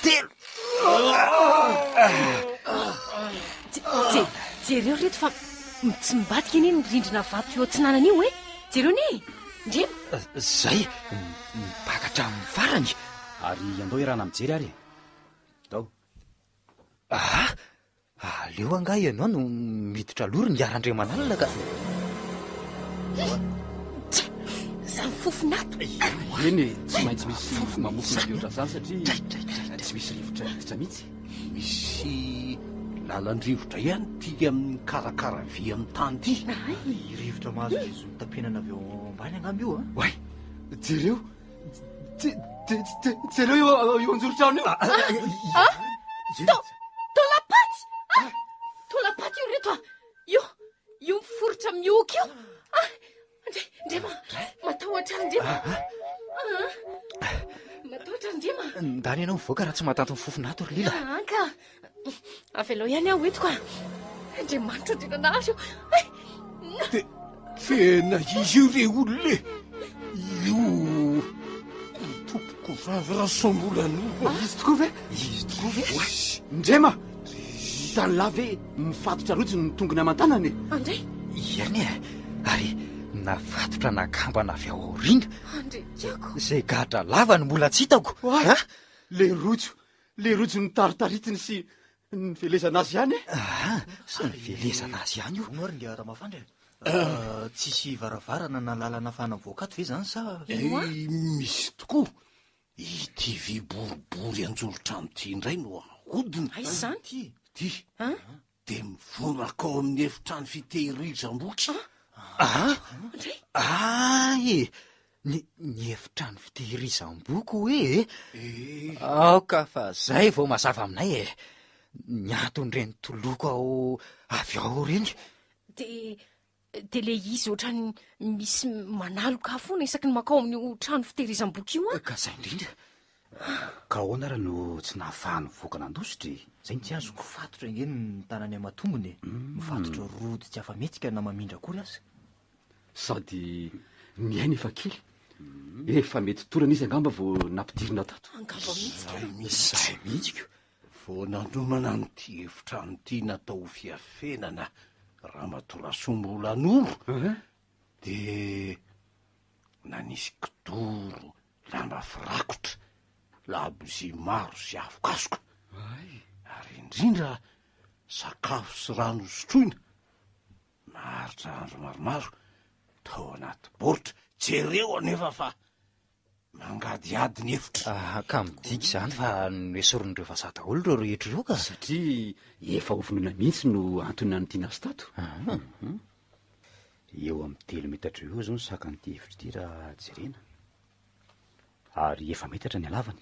telo jereo reto fa tsy mibadika iny ny rindrina vato eo tsinanana io jereo ne ndrema zay mibakatra amin'ny farany ary andao irana mijery ary dao aleo angah ianao no miditra lory ny arandremanalina ka zany fofinato eny tsy maintsy misy mamofona viotra zany satria tsy misy rivotra iditra mihitsy. Misy lalandrivotra ihany tia amin'ny karakara vy amin'ny tany ty. rivotra mahazo izy tapinana avy eo ambany angamby io way jereo jereo eo anjoro-trano io tolapaty io reto io miforotra mioky io ndrema matahotra ndrema matahotra ndrema ndany ianao mivoaka raha tsy mahatanto ny fofinato ry lila ka avy alao ihany aho eto ka andriamanitra ndrinanazy io tena izy io re olo le io tompoko vavy rasombolan'olo izy tokoa ve ndrema tany lave mifatotra rotsy ny tongony aman-tanany andray iany ary nafatotra nakambana avy ao aoriana zay gadra lava ny mbola tsy hitako le rojo ny taritaritiny sy ny velezana azy ihany sy ny velezana azy ihany io no ary ngia raha-mafandry tsisy varavarana na lalana fanavoakato ve zany sa misy tokoa ity vy boribory anjoro-trano ty indray no ahodina zany ty de mivonaka ao amin'ny efitrano fitehirizam-boky ny efitrano fitehirizam-boko hoe aoka fa zay vao mazava aminay ny antony reny toloko ao avy ao reny de le izy ohatrany misy manaloka foana isaky ny makao amin'ny trano fitehirizam-boky io ka zay indrindra ka ahoana raha no tsy nahafahany voaka nandositry zay ny tsy azoko mifatotra ingeny ny tanany amatombony mifatotra rody tsy afa-metsika na mamindra akory azy sady miaina efa kely efa mety torana izy angamba vao nampidirina tato angamba zay mihitsika vao nanomana n'ity efitrano ty natao fiafenana raha matorasombolan'olo de nanisy kidoro lamba firakotra labozy maro sy afokasoka ary indrindra sakafo sy rano sotroina maharitra andro maromaro tao anaty boritra jereo anefa fa mangadiady ny efitra ka midika zany fa noesoron'ireo vazaha daholo reo rehetra ireo ka satria efa hofinona mihitsy no antony nanotiana azy tato eo amin'ny 3 metatra eo zao ny sakan'ity efitra ity raha jerena ary efa metatra ny alavany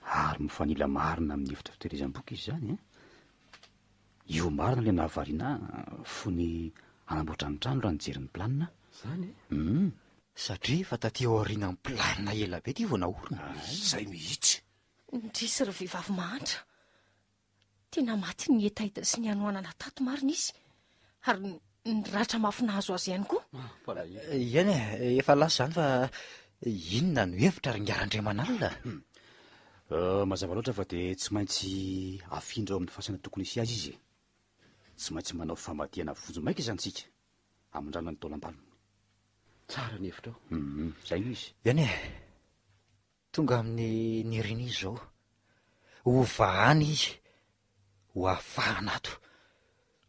ary mifanila marina amin'ny efitra fitehirizam-boky izy zany io marina le nahavariana fony anamboatra ny trano raha nijery ny planina zany satria fa taty ao aorianany planina ela be ty vao naorina zay mihitsy ndrisy ry vehivavy mahantra tena maty ny etaita sy ny anoanana tato marina izy ary ny ratra mafinazo azy ihany koa. Iany efa lasa zany fa inona no hevitra ringarandriamanalina? Mazava loatra fa dia tsy maintsy afindra ao amin'ny fasana tokony isy azy izy. Tsy maintsy manao famadihana vonjo maika izany tsika amin-drano ny taolam-balony. Tsara ny hevitra ao. Zay io izy. Iany tonga amin'ny nirina izy zao ho vahany izy ho afahana ato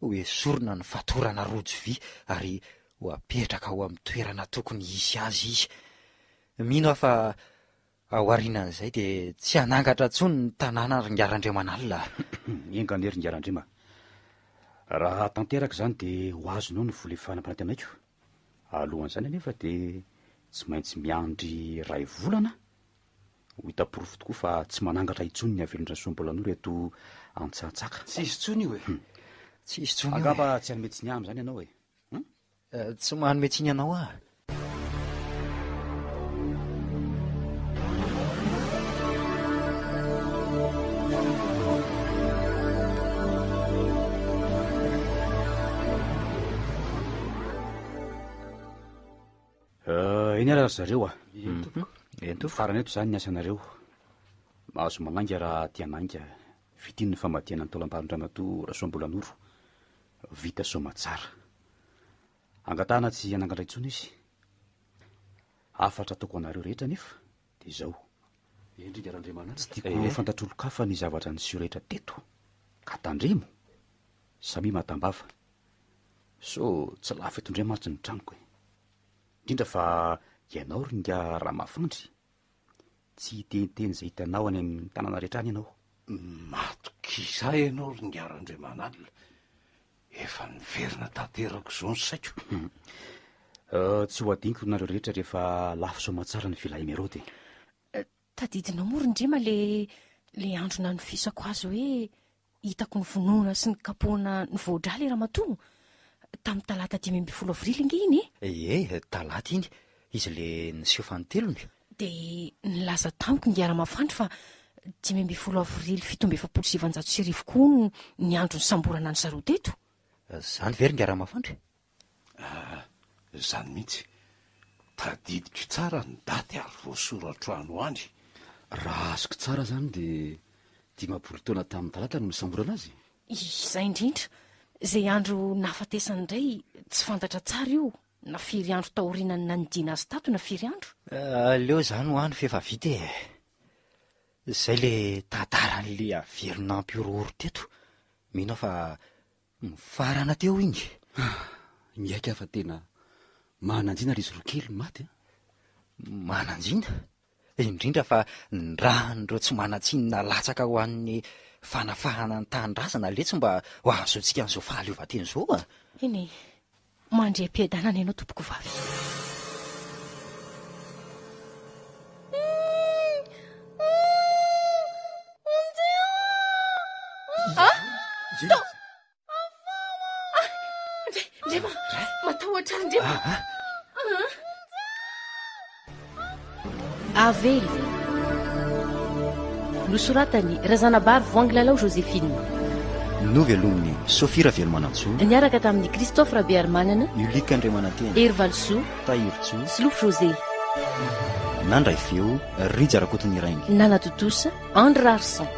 ho esorina ny fatorana rojo vy ary ho apetraka ao amin'ny toerana tokony isy azy izy. Mino aho fa ao aorianan'izay dia tsy hanangatra intsony ny tanàna ringarandriamanalina. Engany ringarandrima. Raha tanteraka izany dia ho azonao ny volefahana mpanantenako. Alohan'izany anefa dia tsy maintsy miandry ray volana ho hita-porofo tokoa fa tsy manangatra intsony ny avelondra Soambolanoro eto Antsatsaka. Tsy izy tsony io e. Tsy izy tsony io. Angamba tsy hanome tsiny aminy zany ianao e. Tsy manome tsiny ianao ah. Iny ara zareo ah. Ento farany eto zany ny asanareo. Mahazo mananga raha tia nanga. Fitiny ny famadihana ny taolam-panon-dramato Rasoambolanoro. Vita somatsara. Angatahana tsy hanangatra intsony izy. Afatra ataoko anareo rehetra nefa dia izao. Tsy tiako fantatrolo-kafa ny zavatra niseho rehetra teto ka tandremo samy matambava. So tsy lafo eto indray mantsy ny tranoko e. Indrindra fa ianao ringa raha mafandry. Tsy hiteniteny izay hitanao any amin'ny tanàna rehetra any ianao. Matokisa ianao ringarandriamanalina. Efa niverina tanterako izao ny saiko. Tsy ho adiniko nareo rehetra rehefa lafo somatsara ny filay Merody. Tadidinao moa Rindrima le andro nanofisako azy hoe hitako ny vonoana sy ny kapoana ny voadraly Ramatoa tamin'ny talata 5 avrily inge iny e? Talata iny izy le niseho fanotelony. Dia nilaza tamiko ny ara-mafandry fa 5 avrily 1707 koa ny andro ny samborana ny zareo teto. Zany very ny ara-mafandry? Zany mihitsy. Tadidiko tsara ny daty ary voasoratra ano any. Raha azoko tsara zany dia 10 taona tamin'ny talata no nisamborana azy. Izay indrindra. Izay andro nahafatesany indray tsy fantatra tsara io na firy andro taorianany nanidiana azy tato na firy andro. Leo zany ho any fefa vita e. Izay le tantaran'le averin'ampiroro teto. Mino fa mifarana teo iny. Miaika fa tena mananjina ry izy roa kely maty. Mananjina? Indrindra fa ny ran'ireo tsy manatsinina latsaka ho an'ny fanafahana ny tanindrazana letsy mba ho azontsika an'izao fahaleovantena izao a. Eny, mandre am-piadanana ianao tompoko vavy. Ndrema, matahotra Ndrema. Avely nosoratany Razanabary Voangilalao Joséphine. Novelominy Sofia Ravelmanantsoa. Niaraka tamin'ny Christophe Rabearmanana, Ulika Andriamanantena, Hervalso, Tahirotso, Slof José. Nandray feo Rija Rakotony Raingy. Nana Totosa, André Arsan.